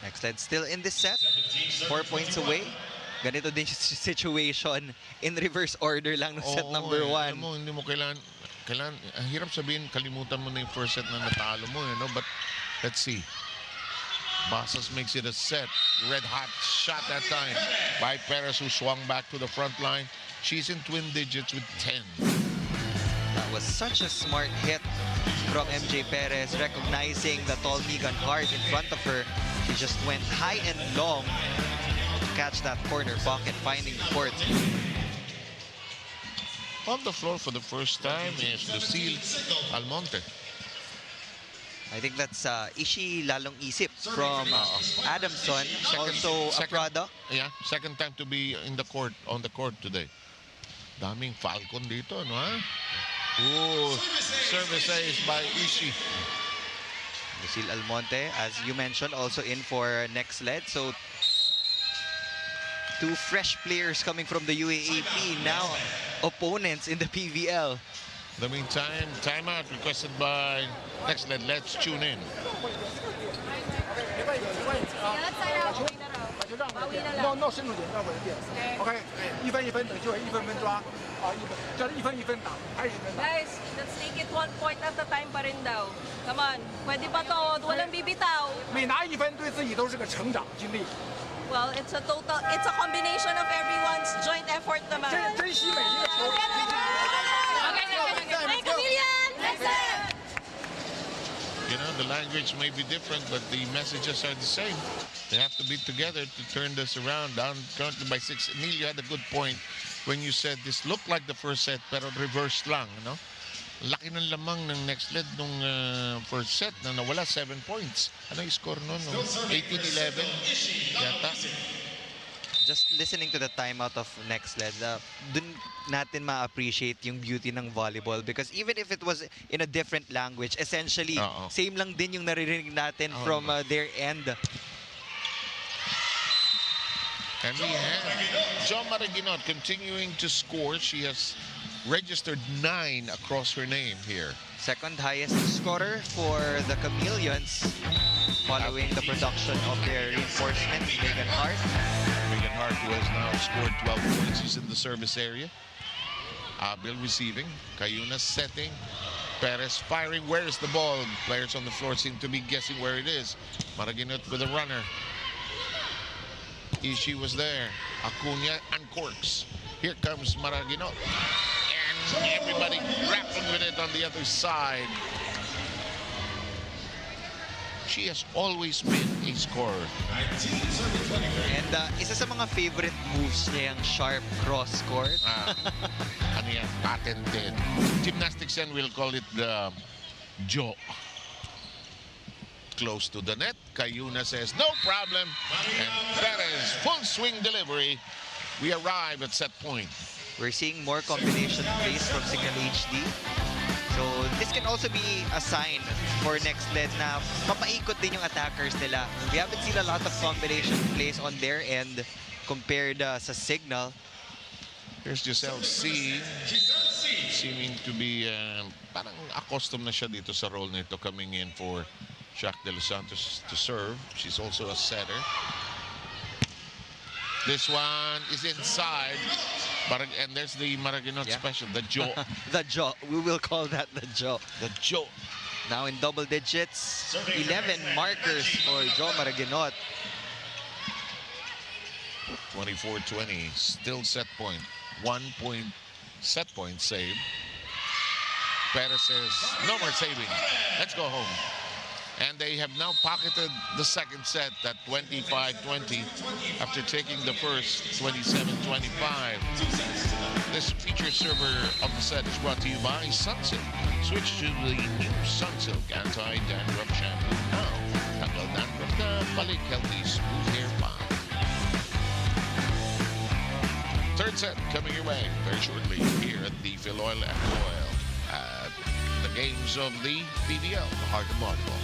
Nxled still in this set. 4 points away. Ganito din yung situation in reverse order lang ng set number 1. Hindi mo kailangan, ang hirap sabihin, kalimutan mo na yung first set na natalo mo, but let's see. Basas makes it a set. Red hot shot that time by Perez, who swung back to the front line. She's in twin digits with 10. That was such a smart hit from MJ Perez, recognizing the tall Megan Hart in front of her. She just went high and long to catch that corner pocket, finding the court. On the floor for the first time is Lucille Almonte. I think that's Ishi Lalong Isip from Adamson, also a product. Yeah, second time to be in the court, on the court today. Daming Falcon dito, no ha? Ooh, service ace by Ishi. Lucille Almonte, as you mentioned, also in for Nxled. So, 2 fresh players coming from the UAAP, now opponents in the PVL. In the meantime, timeout requested by Nxled. Let's tune in. No 深度点，要稳定。OK， 1分1分等，就1分1分抓，这是1分1分打，还是1分打。 Guys, let's take it 1 point at a time pa rin daw. Come on, pwede pa to, walang bibitaw. 每拿1分对自己都是个成长经历。 Well, it's a combination of everyone's joint effort naman. 珍惜每一个球。 You know, the language may be different, but the messages are the same. They have to be together to turn this around. Down currently by 6. Neil, you had a good point when you said this looked like the first set, pero reverse lang, Laki ng lamang ng Nxled nung first set na nawala 7 points. Ano yung score nun? 18-11 yata. Just listening to the timeout of Nxled, dun natin ma-appreciate yung beauty ng volleyball, because even if it was in a different language, essentially, same lang din yung naririnig natin from their end. And we have Jo Maraginot continuing to score. She has registered 9 across her name here. Second highest scorer for the Chameleons, following the production of their reinforcement, Megan Hart. Megan Hart, who has now scored 12 points. She's in the service area. Abel receiving. Cayuna setting. Perez firing. Where is the ball? Players on the floor seem to be guessing where it is. Maraginot with a runner. Ishi was there. Acuna uncorks. Here comes Maraginot. And everybody grappling with it on the other side. She has always been a scorer. And isa sa mga favorite moves niya yung sharp cross-court. Ano yan? Patented. Gymnastics yan, we'll call it the Jo. Close to the net. Cayuna says, no problem. And Perez, full swing delivery. We arrive at set point. We're seeing more combination plays from Cignal HD. So this can also be a sign for Nxled na papaikot din yung attackers nila. We haven't seen a lot of combination plays on their end compared sa Cignal. Here's Giselle C. Seeming to be parang accustomed na siya dito sa role nito, coming in for Jack De Los Santos to serve. She's also a setter. This one is inside. And there's the Maraguinot special, the jaw. The jaw. We will call that the jaw. The jaw. Now in double digits, 11 markers for Joe Maraguinot. 24-20, still set point. 1 point set point save. Perez says, no more saving. Let's go home. And they have now pocketed the second set at 25-20 after taking the first 27-25. This feature server of the set is brought to you by Sunsilk. Switch to the new Sunsilk anti-dandruff shampoo now. Tanggal dandruff na, balik healthy smooth hair pa. Third set coming your way very shortly here at the Phil Oil and Oil at the games of the PVL, the Heart of Volleyball.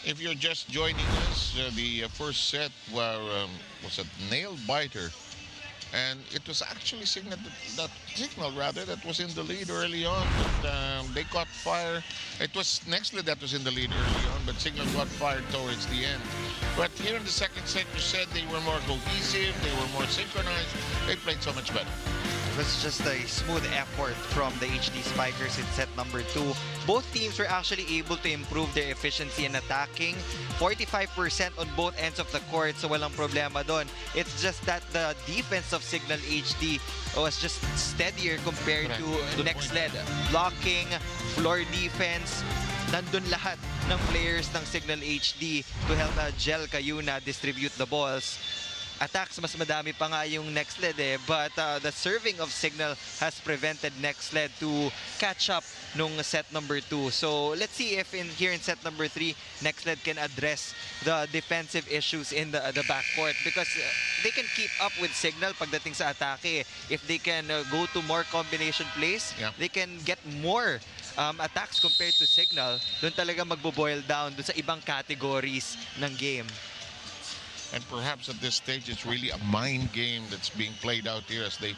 If you're just joining us, the first set was a nail biter, and it was actually Cignal that was in the lead early on, but they caught fire. It was Nxled that was in the lead early on, but Cignal got fired towards the end. But here in the second set, you said they were more cohesive, they were more synchronized, they played so much better. It was just a smooth effort from the HD Spikers in set number 2. Both teams were actually able to improve their efficiency in attacking. 45% on both ends of the court, so walang problema doon. It's just that the defense of Cignal HD was just steadier compared to Nxled. Blocking, floor defense, nandun lahat ng players ng Cignal HD to help Jel Cayuna distribute the balls. Attacks, mas madami pa nga yung Nxled but the serving of Cignal has prevented Nxled to catch up nung set number 2. So let's see if here in set number 3, Nxled can address the defensive issues in the backcourt because they can keep up with Cignal pagdating sa atake. If they can go to more combination plays, they can get more attacks compared to Cignal. Doon talaga magbo-boil down doon sa ibang categories ng game. And perhaps at this stage, it's really a mind game that's being played out here as they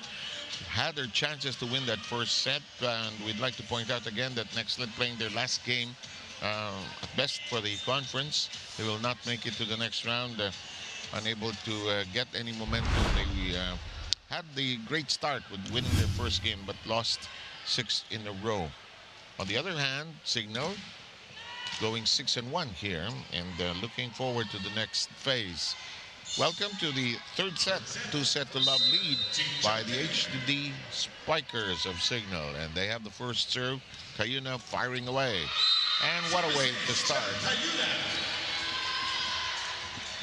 had their chances to win that first set. And we'd like to point out again that Nxled playing their last game at best for the conference. They will not make it to the next round, unable to get any momentum. They had the great start with winning their first game, but lost 6 in a row. On the other hand, Cignal going 6-1 here and looking forward to the next phase. Welcome to the third set, 2-set to love lead by the HD Spikers of Cignal, and they have the first serve. Cayuna firing away, and what a way to start.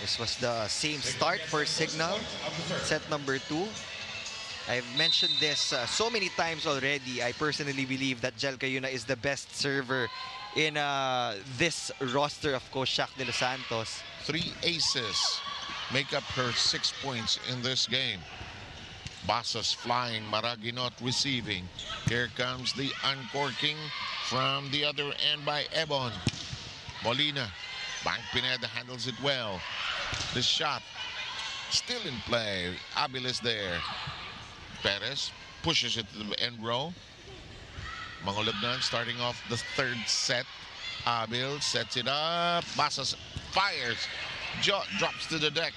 This was the same start for Cignal, set number 2. I've mentioned this so many times already. I personally believe that Jel Cayuna is the best server in this roster of Coach Shaq de los Santos. 3 aces make up her 6 points in this game. Basas flying, Maraginot receiving. Here comes the uncorking from the other end by Ebon. Molina, Bank Pineda handles it well. The shot still in play. Abil is there. Perez pushes it to the end row. Mangolabnan starting off the third set. Abil sets it up. Basas fires. Drops to the deck.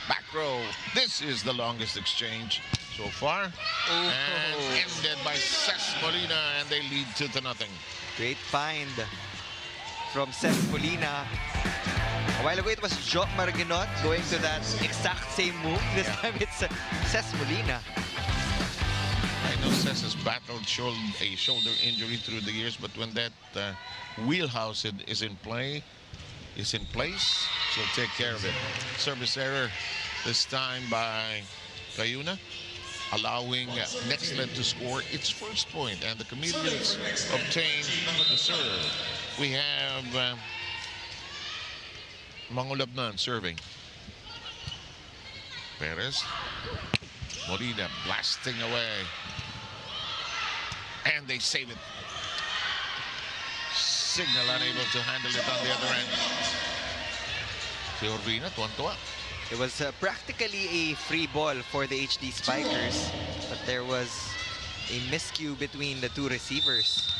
Back row. This is the longest exchange so far. And ended by Cesc Molina, and they lead 2-0. Great find from Cesc Molina. A while ago it was Jo Maraginot going to that exact same move. This time it's Cesc Molina. I know Cesc has battled a shoulder injury through the years, but when that wheelhouse is in place, she'll take care of it. Service error this time by Cayuna, allowing Nxled to score its first point, and the Chameleons obtain the serve. We have Mangolabnan serving. Perez. Molina blasting away. And they save it. Cignal unable to handle it on the other end. Si Urbina, tuwan-tuwa. It was practically a free ball for the HD Spikers, but there was a miscue between the two receivers.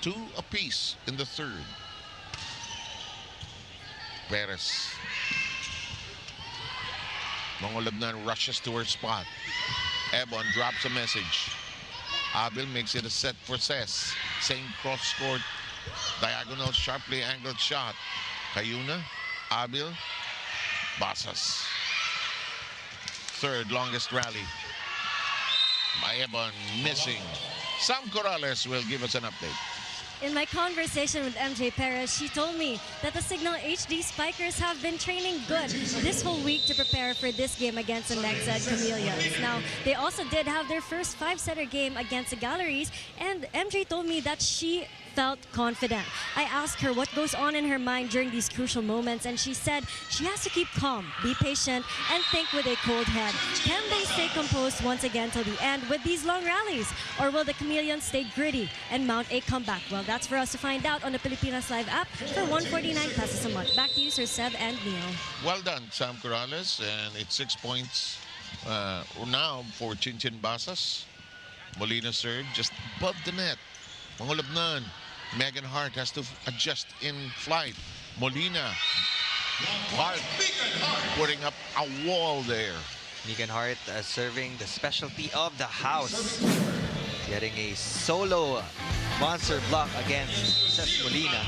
2 apiece in the third. Perez. Mangolabnan rushes to her spot. Ebon drops a message. Abil makes it a set for Cesc. Same cross-court, diagonal, sharply angled shot. Cayuna, Abil, Basas. Third longest rally. Ebon missing. Sam Corrales will give us an update. In my conversation with MJ Perez, she told me that the Cignal HD Spikers have been training good this whole week to prepare for this game against the Nxled Chameleons. Now, they also did have their first 5-setter game against the Galleries, and MJ told me that she felt confident. I asked her what goes on in her mind during these crucial moments, and she said she has to keep calm, be patient, and think with a cold head. Can they stay composed once again till the end with these long rallies? Or will the Chameleons stay gritty and mount a comeback? Well, that's for us to find out on the Pilipinas Live app for 149 pesos a month. Back to you, Sir Seb and Neil. Well done, Sam Corrales, and it's 6 points now for Chinchin Basas. Molina serve just above the net. Mangolabnan. Megan Hart has to adjust in flight. Molina. Hart putting up a wall there. Megan Hart serving the specialty of the house. Getting a solo monster block against Cesc Molina.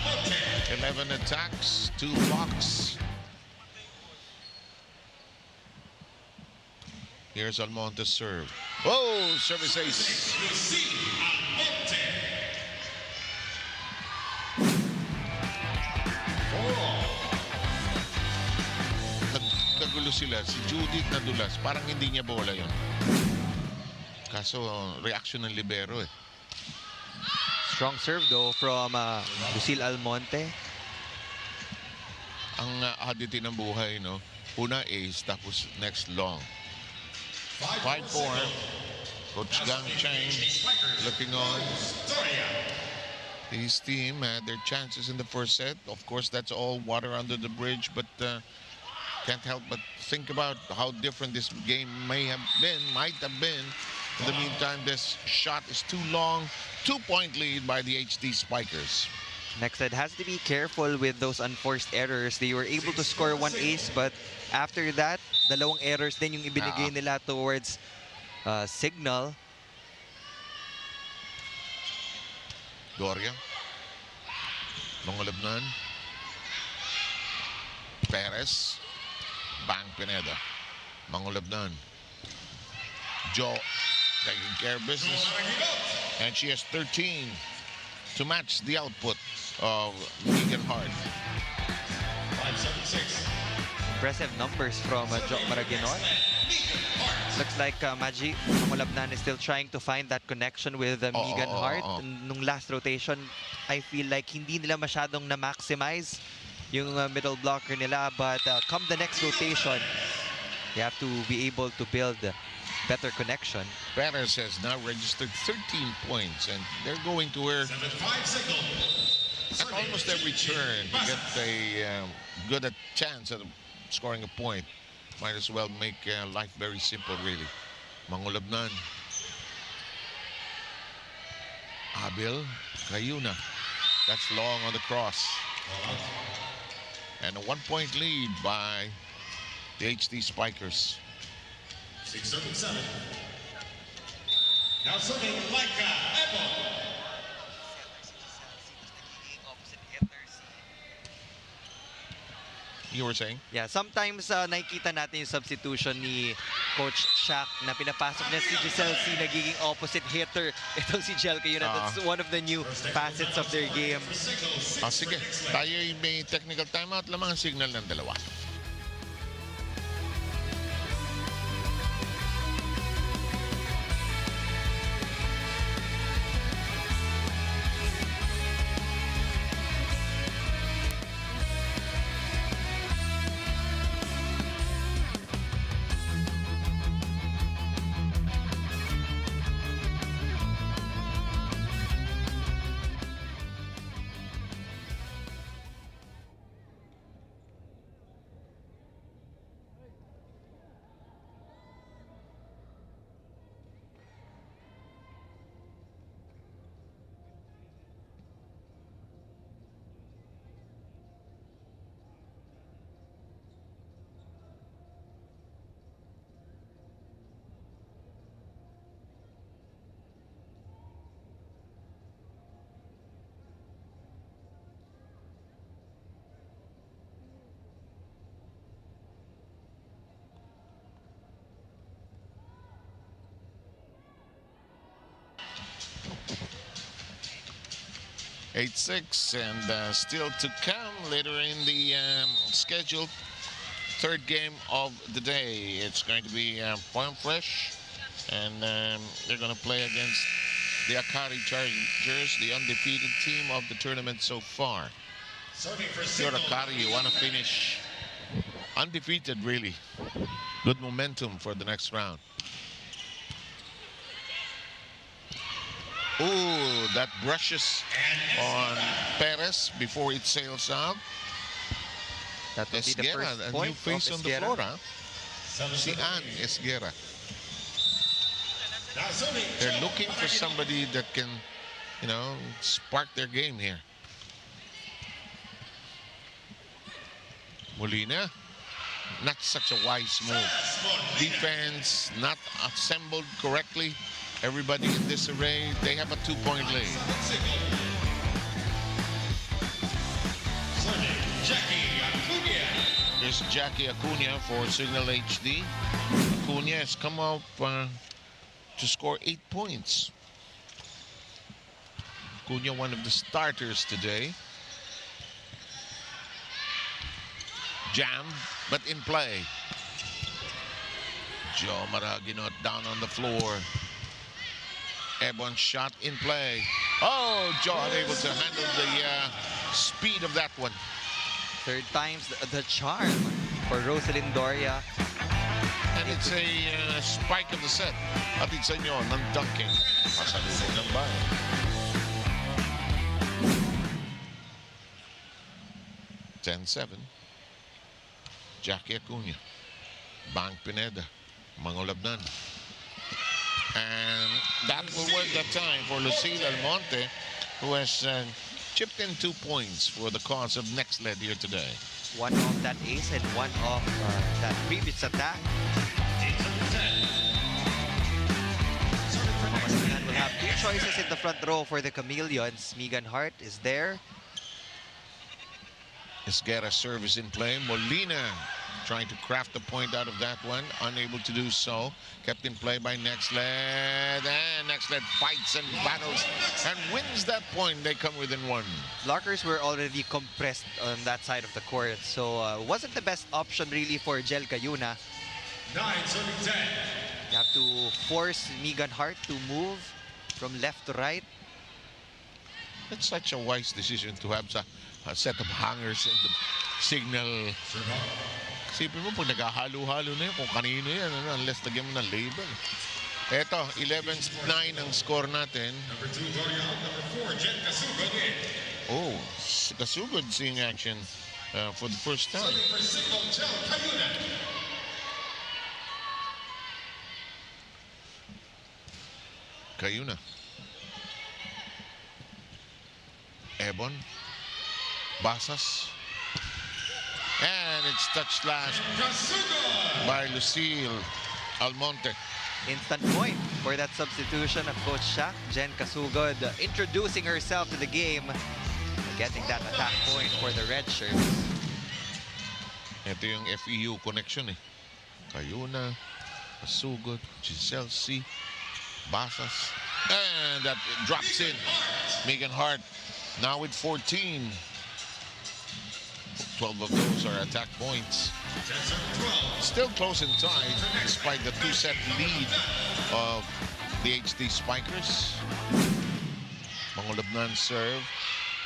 11 attacks, 2 blocks. Here's Almonte's serve. Oh, service ace. sila, si Judith nadulas, parang hindi niya bola yun. Kaso, reaction ng libero eh. Strong serve though from Lucille Almonte. Ang oddity ng buhay, no? Una ace, tapos next long. 5-4. Coach Gang Chang looking on. His team had their chances in the first set. Of course, that's all water under the bridge, but can't help but think about how different this game might have been. In the meantime, this shot is too long. 2-point lead by the HD Spikers. Nxled has to be careful with those unforced errors. They were able to score one ace, but after that, dalawang errors din yung ibinigay nila towards Cignal. Doria. Mangolabnan. Perez. Bang Pineda. Mangolabnan. Joe taking care of business. And she has 13 to match the output of Megan Hart. 576. Impressive numbers from Jo Maraguinot. Looks like Maji Mangolabnan is still trying to find that connection with Megan Hart. Nung last rotation, I feel like hindi nila masyadong na-maximize yung middle blocker nila. But come the next rotation, you have to be able to build better connection. Perez has now registered 13 points, and they're going to her 7-5 signal. at almost every turn to get a good chance at scoring a point. Might as well make life very simple, really. Mangolabnan. Abil Cayuna. That's long on the cross. And a 1-point lead by the HD Spikers. 6-7. Now serving Laika Ebo. You were saying? Yeah, sometimes nakikita natin yung substitution ni Coach Shaq na pinapasok niya si Giselle C, nagiging opposite hitter. Itong si Jel Cayuna, that's one of the new facets of their game. Sige, tayo may technical timeout lamang ang signal ng dalawa. Eight 6 and still to come later in the scheduled third game of the day. It's going to be Farm Fresh, and they're going to play against the Akari Chargers, the undefeated team of the tournament so far. If you're Akari, you want to finish undefeated, really. Good momentum for the next round. Ooh, that brushes on Perez before it sails out. That would be the first a point new face of on the Esguerra. floor, huh? Si Ann Esguerra. They're looking for somebody that can, you know, spark their game here. Molina, not such a wise move. Defense not assembled correctly. Everybody in this array, they have a 2-point lead. Here's Jackie Acuna for Cignal HD. Acuna has come up to score 8 points. Acuna, one of the starters today. Jam, but in play. Joe Maraginot down on the floor. Ebon shot in play. Oh, Joe unable to handle the speed of that one. Third time's the charm for Rosalyn Doria. And it's a spike of the set. Atid sa inyo ng dunking. Pasalubong ng bayan. (10-7). Jackie Acuña. Bang Pineda. Mangolabnan. And that will work that time for Lucille Almonte, who has chipped in 2 points for the cause of Nxled here today. One off that ace and one off that previous attack. Pangasinan will have 2 choices in the front row for the Chameleons. Megan Hart is there. Esguerra service in play. Molina trying to craft the point out of that one. Unable to do so. Kept in play by Nxled. And Nxled fights and battles and wins that point. They come within 1. Blockers were already compressed on that side of the court. So wasn't the best option really for Jel Cayuna. 9-10. You have to force Megan Hart to move from left to right. It's such a wise decision to have a set of hangers in the signal. Sipin mo, pag naghahalo-halo na yun, kung kanino yan, unless lagyan mo ng label. Eto, 11-9 ang score natin. Number 2, Doria. Number 4, Jen Casugod in. Oh, Casugod seeing action for the first time. Serving for Cignal Chameleons. Cayuna. Ebon. Basas. And it's touched last Casugod. by Lucille Almonte. Instant point for that substitution of Coach Shaq. Jen Casugod introducing herself to the game. Getting that attack point for the red shirts. Ito yung FEU connection eh. Cayuna, Casugod, Giselle C, Basas. And that drops in. Megan Hart now with 14. 12 of those are attack points. Still close and tight despite the 2-set lead of the HD Spikers. Mangolabnan serve.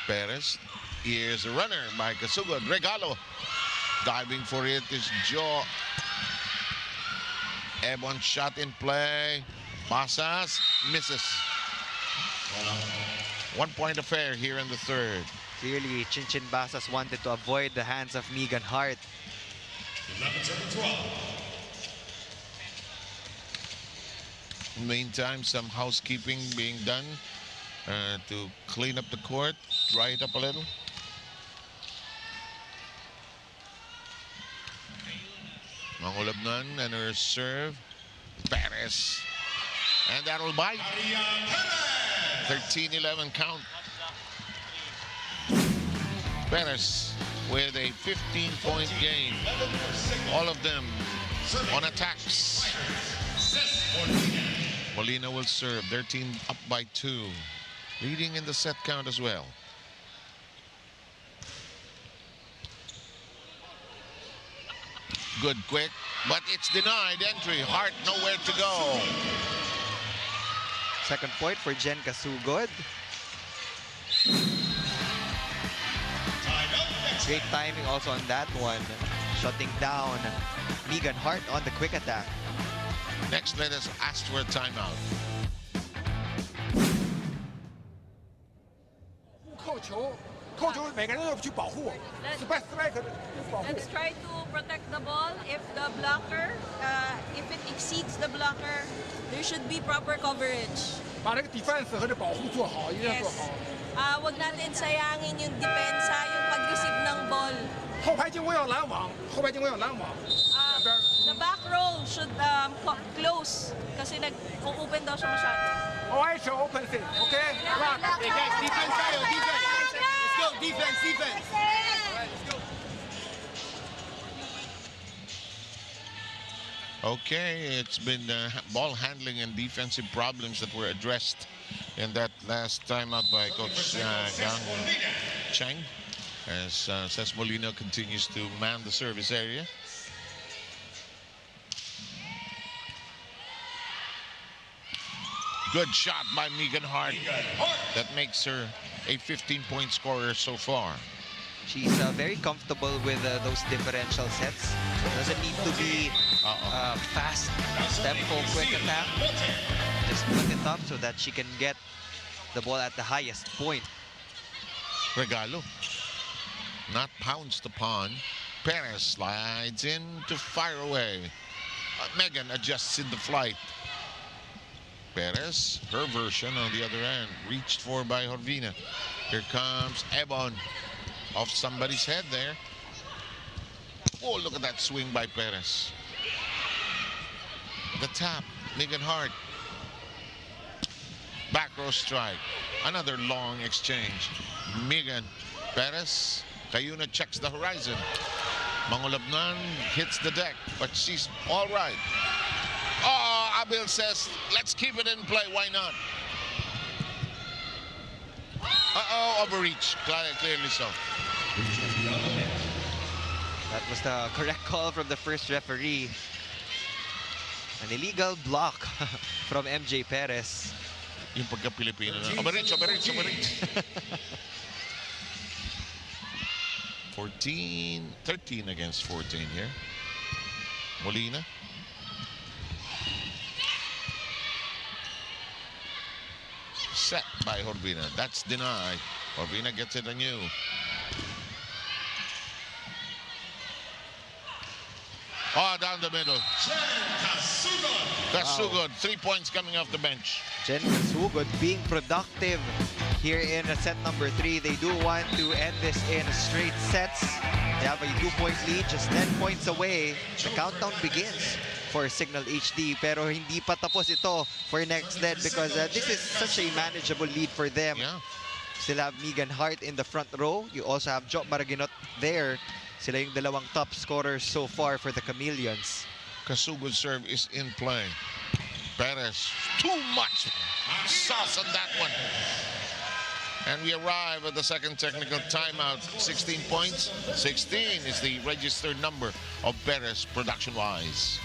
Perez. Here's a runner by Casugod. Regalo. Diving for it is Joe. Ebon shot in play. Basas misses. 1 point affair here in the third. Clearly, Chinchin Basas wanted to avoid the hands of Megan Hart. 11-12. Meantime, some housekeeping being done to clean up the court, dry it up a little. Mangolabnan and her serve. Perez. And that'll bite. 13-11 count. Perez with a 15-point game. All of them on attacks. Molina will serve. Their team up by 2. Leading in the set count as well. Good quick, but it's denied entry. Hart nowhere to go. Second point for Jen Casugod. Great timing also on that one. Shutting down Megan Hart on the quick attack. Next, let us ask for a timeout. Let's try to protect the ball. If the blocker, if it exceeds the blocker, there should be proper coverage. 把那个 defense 和这保护做好，一定要做好。 Wag natin sayangin yung depensa, yung pag-receive ng ball. 后排进攻要拦网，后排进攻要拦网。 The back row should close kasi nag-open daw siya masyado. OH open set, okay? Rock. Hey guys, defense tayo, defense. Let's go, defense, defense. Okay, it's been ball handling and defensive problems that were addressed in that last timeout by Coach Gang Chang, as Ces Molina continues to man the service area. Good shot by Megan Hart. That makes her a 15-point scorer so far. She's very comfortable with those differential sets. Doesn't need to be fast tempo, quick attack. Just put it up so that she can get the ball at the highest point. Regalo. Not pounced upon. Perez slides in to fire away. Megan adjusts in the flight. Perez, her version on the other end, reached for by Horvina. Here comes Ebon. Off somebody's head there. Oh, look at that swing by Perez. The tap, Megan Hart. Back row strike. Another long exchange. Megan, Perez, Cayuna checks the horizon. Mangulabnan hits the deck, but she's all right. Oh, Abil says, let's keep it in play. Why not? Uh-oh, overreach. Clearly so. That was the correct call from the first referee. An illegal block from MJ Perez. Yung pagka-Pilipino na. Overreach. 13 against 14 here. Molina. Set by Horvina. That's denied. Horvina gets it anew. Oh, down the middle. Kasugod. 3 points coming off the bench. Jen Kasugod being productive here in set number 3. They do want to end this in straight sets. They have a 2-point lead, just 10 points away. The countdown begins for Cignal HD. Pero hindi pa tapos ito for Nxled because this is such a manageable lead for them. Yeah. Still have Megan Hart in the front row. You also have Jo Maraginot there. Sila yung dalawang top scorers so far for the Chameleons. Kasugod's serve is in play. Perez, too much sauce on that one. And we arrive at the second technical timeout. 16 points. 16 is the registered number of Perez production-wise.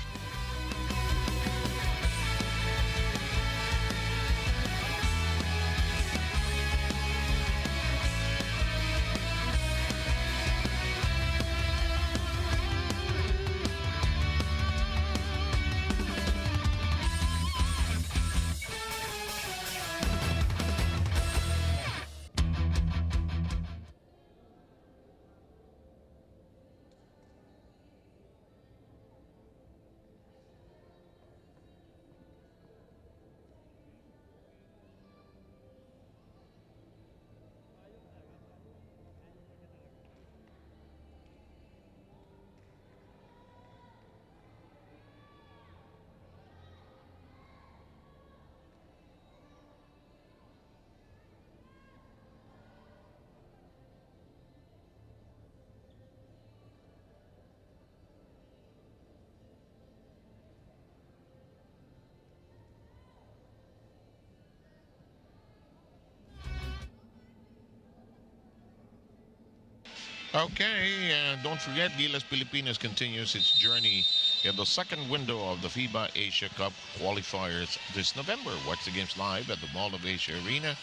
Okay, don't forget, Gilas Pilipinas continues its journey in the second window of the FIBA Asia Cup qualifiers this November. Watch the games live at the Mall of Asia Arena.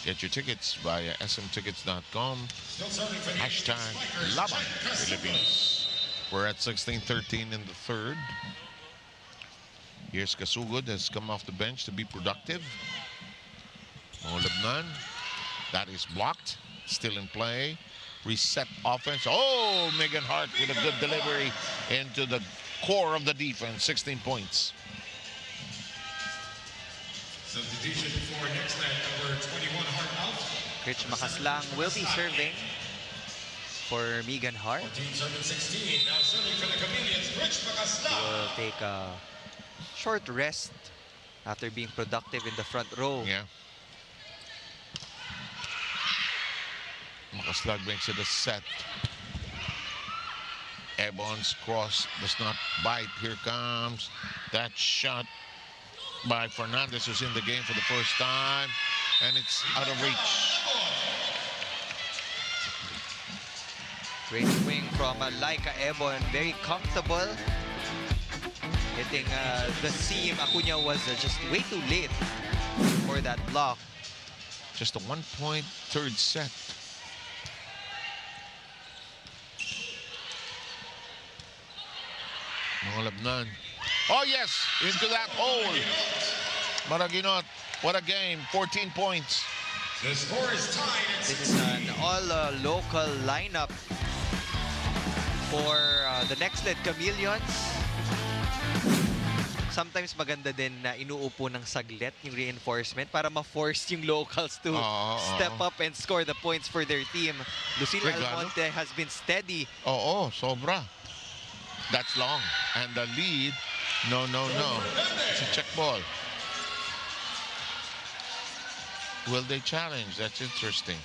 Get your tickets via smtickets.com. Hashtag Laban Pilipinas. We're at 16-13 in the third. Here's Kasugod, has come off the bench to be productive. Lebanon, that is blocked, still in play. Reset offense. Oh, Megan Hart with a good delivery into the core of the defense. 16 points. Substitution for Nxled, number 21, Hart out. Rich Makaslang will be serving for Megan Hart. 14 serving 16. Now serving for the Chameleons, Rich Makaslang. Will take a short rest after being productive in the front row. Yeah. Makaslag makes it a set. Ebon's cross does not bite. Here comes that shot by Fernandez, who's in the game for the first time, and it's out of reach. Great swing from Laika Ebon, very comfortable. Hitting the seam. Acuna was just way too late for that block. Just a 1-point third set. Mga labnan. Oh yes, into that hole. Maraginot, what a game, 14 points. The score is tied at This is an all-local lineup for the Nxled Chameleons. Sometimes maganda din na inuupo ng saglit yung reinforcement para ma-force yung locals to step up and score the points for their team. Lucille Regalo. Almonte has been steady. Oo, sobra. That's long. And the lead, no. It's a check ball. Will they challenge? That's interesting.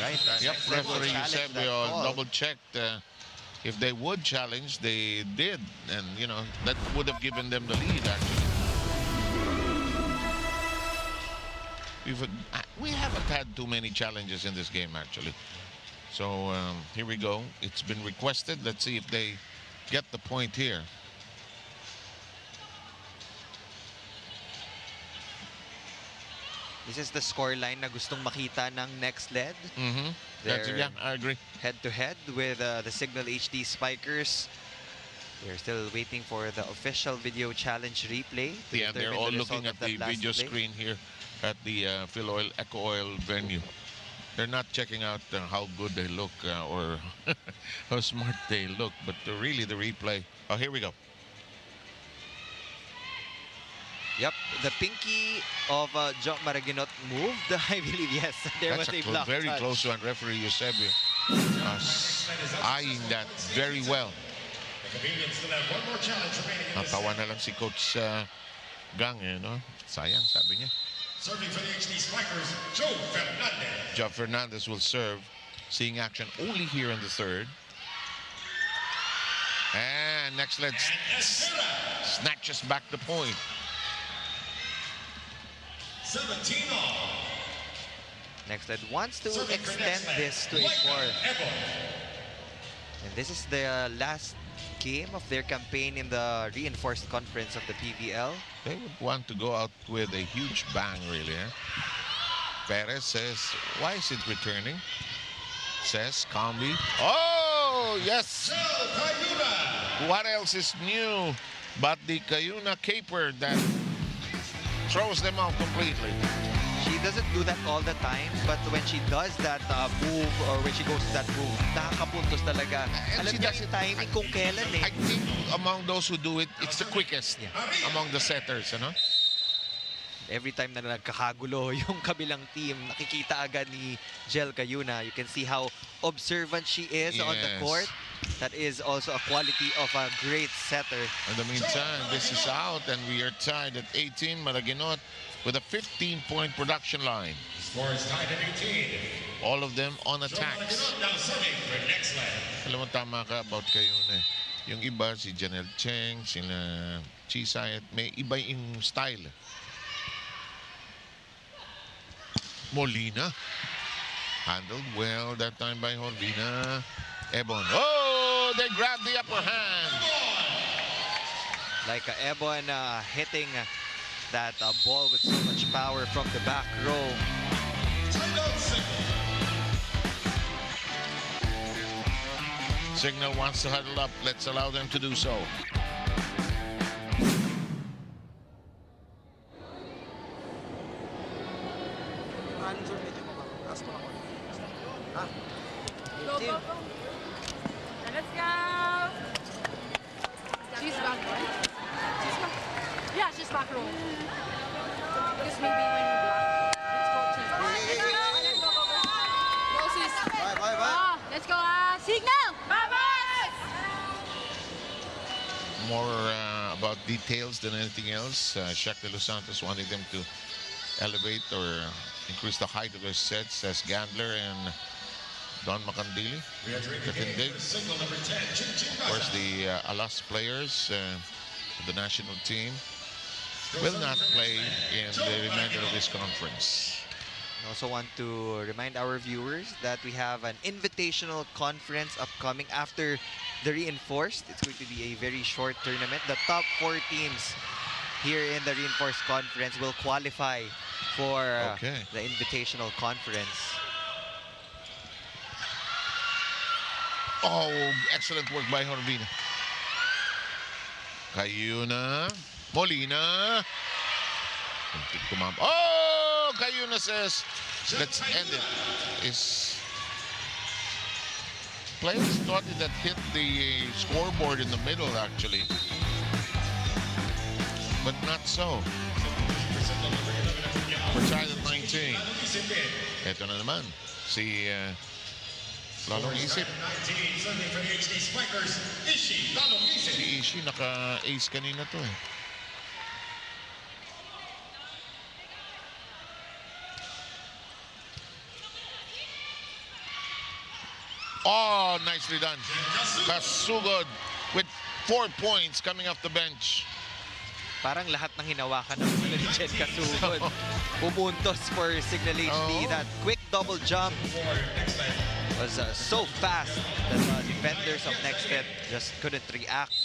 Right? Yep, Nxled will referee challenge that Eusebio call. double-checked if they would challenge. They did. And, you know, that would have given them the lead, actually. We haven't had too many challenges in this game, actually. So, here we go. It's been requested. Let's see if they get the point here. This is the scoreline na gustong makita ng Nxled. Yeah, I agree. Head-to-head with the Cignal HD Spikers. We're still waiting for the official video challenge replay. Yeah, they're all looking at the video screen. screen here at the Phil Oil Eco Oil venue. They're not checking out how good they look or how smart they look, but really the replay. Oh, here we go. Yep, the pinky of Joe Maraginot moved. I believe, yes, there That's was a block very touch. close one. Referee Eusebio eyeing that very well. the Chameleons still have one more challenge remaining in this Natawa na lang si Coach Gang, no? Sayang, sabi niya. Serving for the HD Spikers, Joe Fernandez. Joe Fernandez will serve, seeing action only here in the third. And Nxled snatches back the point. 17 all. Nxled wants to Serving for extend Nxled, this to a Micah fourth. Ebon. And this is the last game of their campaign in the reinforced conference of the PVL. They would want to go out with a huge bang, really. Perez says, why is it returning? Says calmly, oh, yes! What else is new but the Cayuna caper that throws them out completely? She doesn't do that all the time, but when she does that move or when she goes to that move, nakakapuntos talaga. And Alam she niya does yung it- timing kung kailan eh. I think among those who do it, it's the quickest among the setters, you know? Every time na nagkakagulo yung kabilang team, nakikita agad ni Jel Cayuna. You can see how observant she is on the Yes. court. That is also a quality of a great setter. In the meantime, this is out and we are tied at 18. Maraginot with a 15-point production line. Score is tied at 18. All of them on Joe attacks. Maraginot now serving for Nxled. Alam mo, tama ka about kayo na. Yung iba, si Janelle Cheng, sila Chisay, may iba yung style. Molina. Handled well that time by Holvina. Ebon. Oh, they grabbed the upper hand. Like Ebon hitting that ball with so much power from the back row. Cignal wants to huddle up. Let's allow them to do so. Go, go, go. Let's go. She's back, right? She's back. Yeah, she's back row. Because maybe when you block, let's go check. Let's go. Let's go, go, go. Go, sis. Bye. Ah, let's go, Cignal! Bye-bye! More about details than anything else. Shaq de Los Santos wanting them to elevate or increase the height of their sets, says Gandler and Don Macandili. Katindig. Of course, the Alas players of the national team will not play in the remainder of this conference. I also want to remind our viewers that we have an invitational conference upcoming after the reinforced. It's going to be a very short tournament. The top 4 teams here in the reinforced conference will qualify for the invitational conference. Oh, excellent work by Horvina. Cayuna, Molina. Oh, Cayuna says, let's end it. Players thought it had hit the scoreboard in the middle, actually. But not so. We're tied at 19. Ito na naman, si Lalong Isip. Si Ishi, naka-ace kanina to eh. Oh, nicely done. Kasugod with 4 points coming off the bench. Parang lahat ng hinawakan ng ni Jen Kasugod. Pumuntos for Cignal HD. That quick double jump was so fast that the defenders of Nxled just couldn't react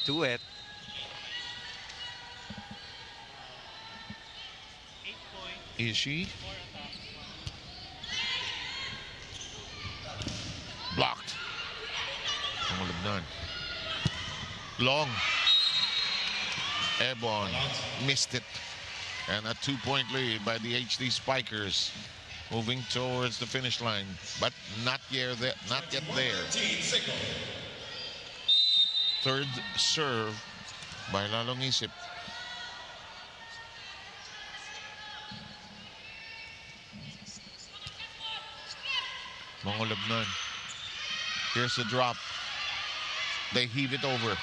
to it. Ishi. Blocked. None. Long. Ebon missed it. And a 2-point lead by the HD Spikers. Moving towards the finish line, but not yet there. Third serve by Lalong Isip. Mangolabnan. Here's the drop. They heave it over.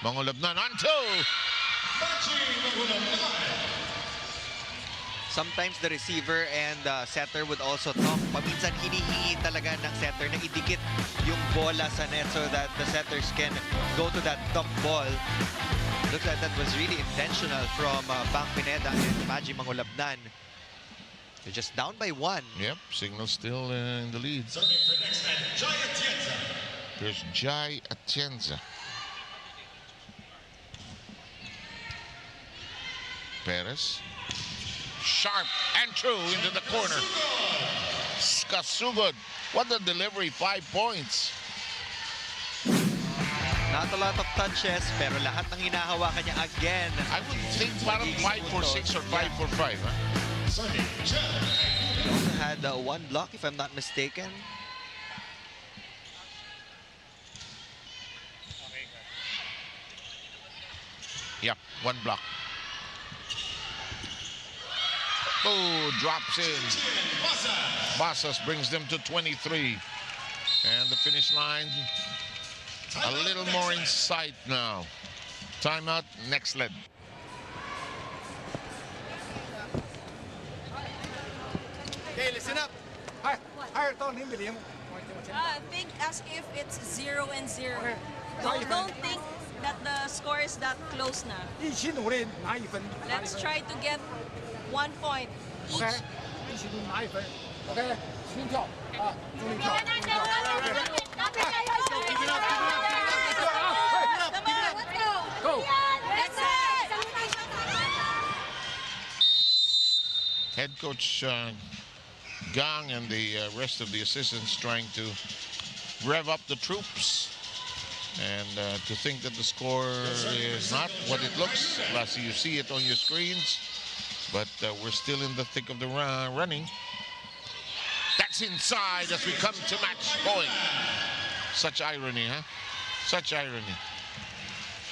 Mangolabnan on 2. Sometimes the receiver and the setter would also talk. Paminsan hinihingi talaga ng setter na idikit yung bola sa net so that the setters can go to that dump ball. Looks like that was really intentional from Bang Pineda and Maji Mangolabnan. They're just down by 1. Yep, Cignal still in the lead. There's Jai Atienza. Perez. Sharp and true into the corner. Kasugod. What a delivery, 5 points. Not a lot of touches, pero lahat ng hinahawakan niya again. I would think parang 5 for 6 or 5 for 5. Huh? He also had 1 block, if I'm not mistaken. Yep, 1 block. Oh, drops in. Basas brings them to 23. And the finish line a little more in sight now. Timeout, Nxled. Okay, listen up. Think as if it's 0-0. Don't think that the score is that close now. Let's try to get 1 point each. OK，一起努力拿1分。OK， 心跳啊，注意跳。Go. Head coach Gang and the rest of the assistants trying to rev up the troops. And to think that the score is not what it looks. Last you see it on your screens. But we're still in the thick of the running. That's inside as we come to match point. Such irony, huh? Such irony.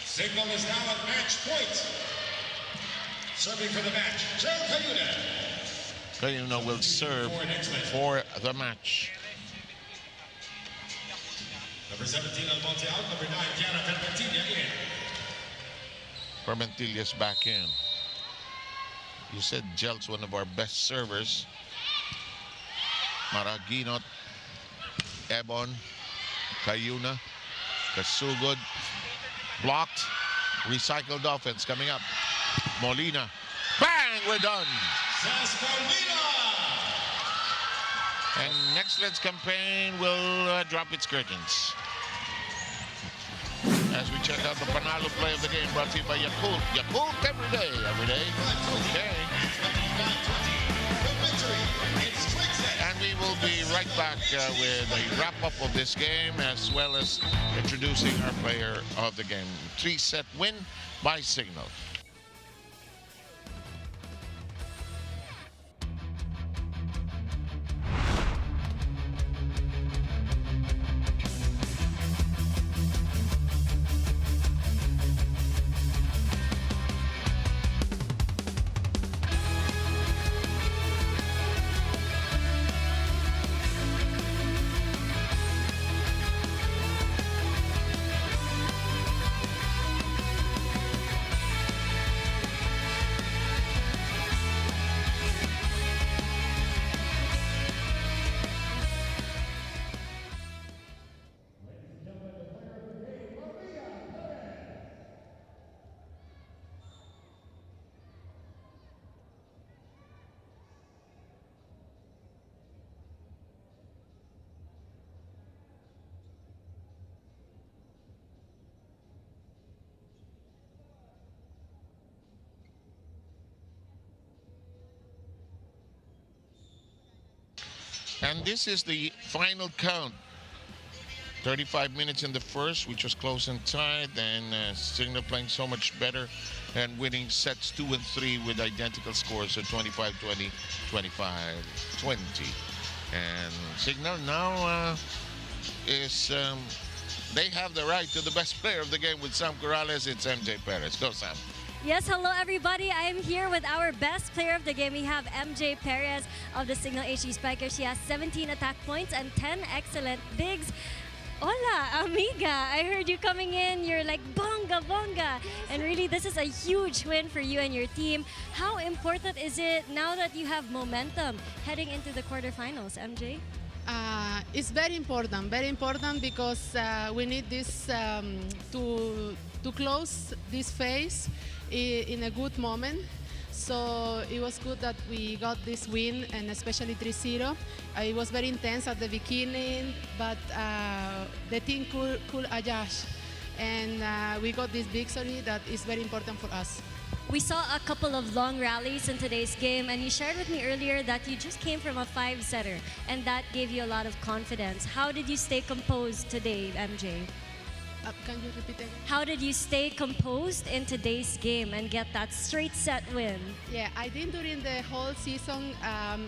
Cignal is now at match point. Serving for the match, Joe Cayuna. Cayuna will serve for the match. Number 17, Almonte out. Number 9, Diana Fermentilla in. Fermentilla's back in. You said Jel's one of our best servers. Maraginot, Ebon, Cayuna, Kasugod, blocked, recycled offense coming up. Molina, bang, we're done. And Nxled's campaign will drop its curtains. As we check out the Panalo play of the game, brought to you by Yakult. Yakult every day, every day. Okay. And we will be right back with a wrap-up of this game, as well as introducing our player of the game. 3-set win by Cignal. And this is the final count. 35 minutes in the first, which was close and tight, and Cignal playing so much better and winning sets 2 and 3 with identical scores, so 25-20, 25-20. And Cignal now they have the right to the best player of the game with Sam Corrales. It's MJ Perez. Go, Sam. Yes, hello everybody. I am here with our best player of the game. We have MJ Perez of the Cignal HD Spikers. She has 17 attack points and 10 excellent digs. Hola, amiga. I heard you coming in. You're like, bonga, bonga. And really, this is a huge win for you and your team. How important is it now that you have momentum heading into the quarterfinals, MJ? It's very important because we need this to close this phase in a good moment. So it was good that we got this win, and especially 3-0. It was very intense at the beginning, but the team could adjust, and we got this victory that is very important for us. We saw a couple of long rallies in today's game, and you shared with me earlier that you just came from a 5-setter, and that gave you a lot of confidence. How did you stay composed today, MJ? Can you repeat again? How did you stay composed in today's game and get that straight set win? Yeah, I think during the whole season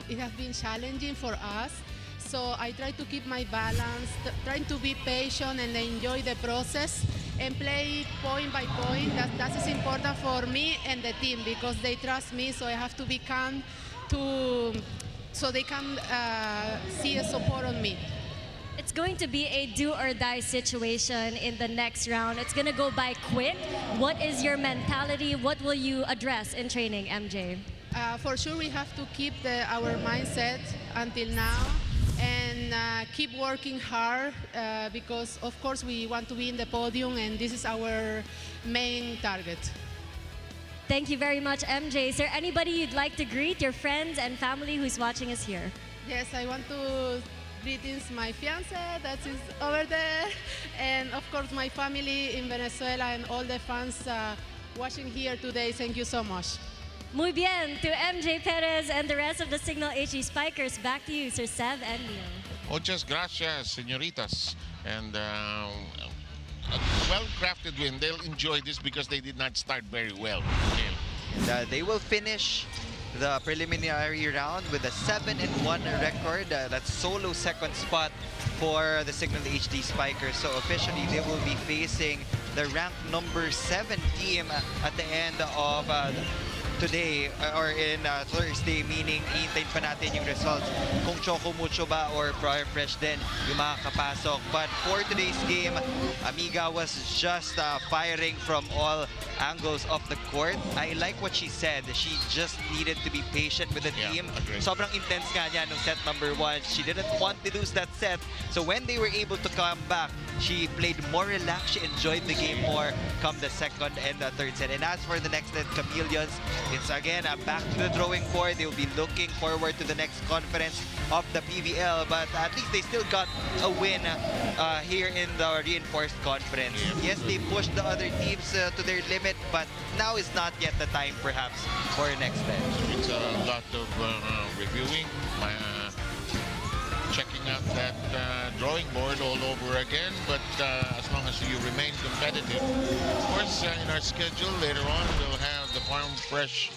it has been challenging for us. So I try to keep my balance, trying to be patient and enjoy the process and play point by point. That is important for me and the team because they trust me, so I have to be calm so they can see a support on me. It's going to be a do or die situation in the next round. It's going to go by quick. What is your mentality? What will you address in training, MJ? For sure, we have to keep our mindset until now and keep working hard because, of course, we want to be in the podium, and this is our main target. Thank you very much, MJ. Is there anybody you'd like to greet, your friends and family who's watching us here? Yes, I want to greetings my fiance that is over there, and of course my family in Venezuela and all the fans watching here today. Thank you so much. Muy bien. To MJ Perez and the rest of the Cignal HD Spikers, back to you, Sir Sev and Neil. Muchas gracias, señoritas. And a well-crafted win. They'll enjoy this because they did not start very well. They will finish the preliminary round with a 7-1 record. That's solo second spot for the Cignal HD Spikers. So officially, they will be facing the ranked number 7 team at the end of today or in Thursday, meaning iintayin pa natin yung results kung Choco Mucho ba or Prior Fresh din yung makakapasok. But for today's game, Amiga was just firing from all angles of the court. I like what she said. She just needed to be patient with the team. Sobrang intense nga niya nung set number 1. She didn't want to lose that set. So when they were able to come back, she played more relaxed. She enjoyed the game more come the second and the third set. And as for the Nxled Chameleons, it's again back to the drawing board. They will be looking forward to the next conference of the PVL, but at least they still got a win here in the reinforced conference. Yes, they pushed the other teams to their limit, but now is not yet the time perhaps for Nxled. It's a lot of reviewing, checking out that drawing board all over again, but as long as you remain competitive. Of course, in our schedule later on, we'll have the Farm Fresh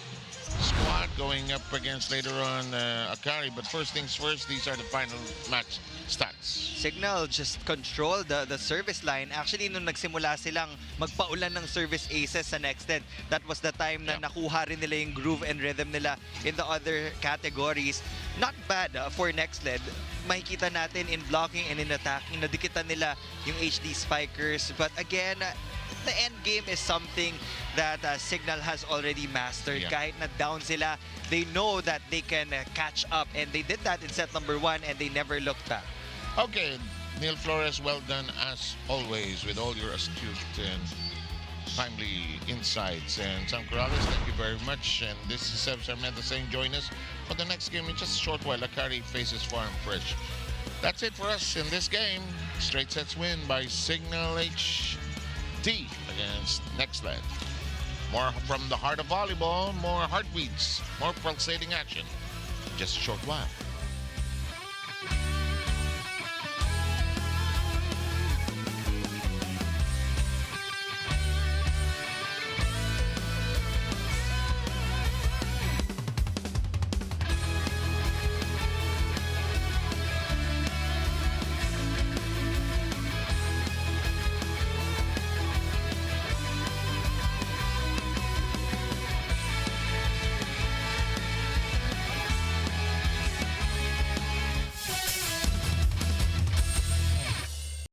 squad going up against later on Akari, but first things first, these are the final match stats. Cignal just controlled the service line. Actually, nung nagsimula silang magpaulan ng service aces sa Nxled, that was the time na nakuha rin nila yung groove and rhythm nila in the other categories. Not bad for Nxled. Makikita natin in blocking and in attacking, nadikitan nila yung HD Spikers. But again, the end game is something that Cignal has already mastered. Kahit na down sila, they know that they can catch up, and they did that in set number 1 and they never looked back. Okay, Neil Flores, well done as always with all your astute and timely insights. And Sam Corrales, thank you very much. And this is Seb Sarmenta saying join us for the next game in just a short while. Akari faces Farm Fresh. That's it for us in this game. Straight sets win by Cignal HD against Nxled. More from the heart of volleyball, more heartbeats, more pulsating action. Just a short while.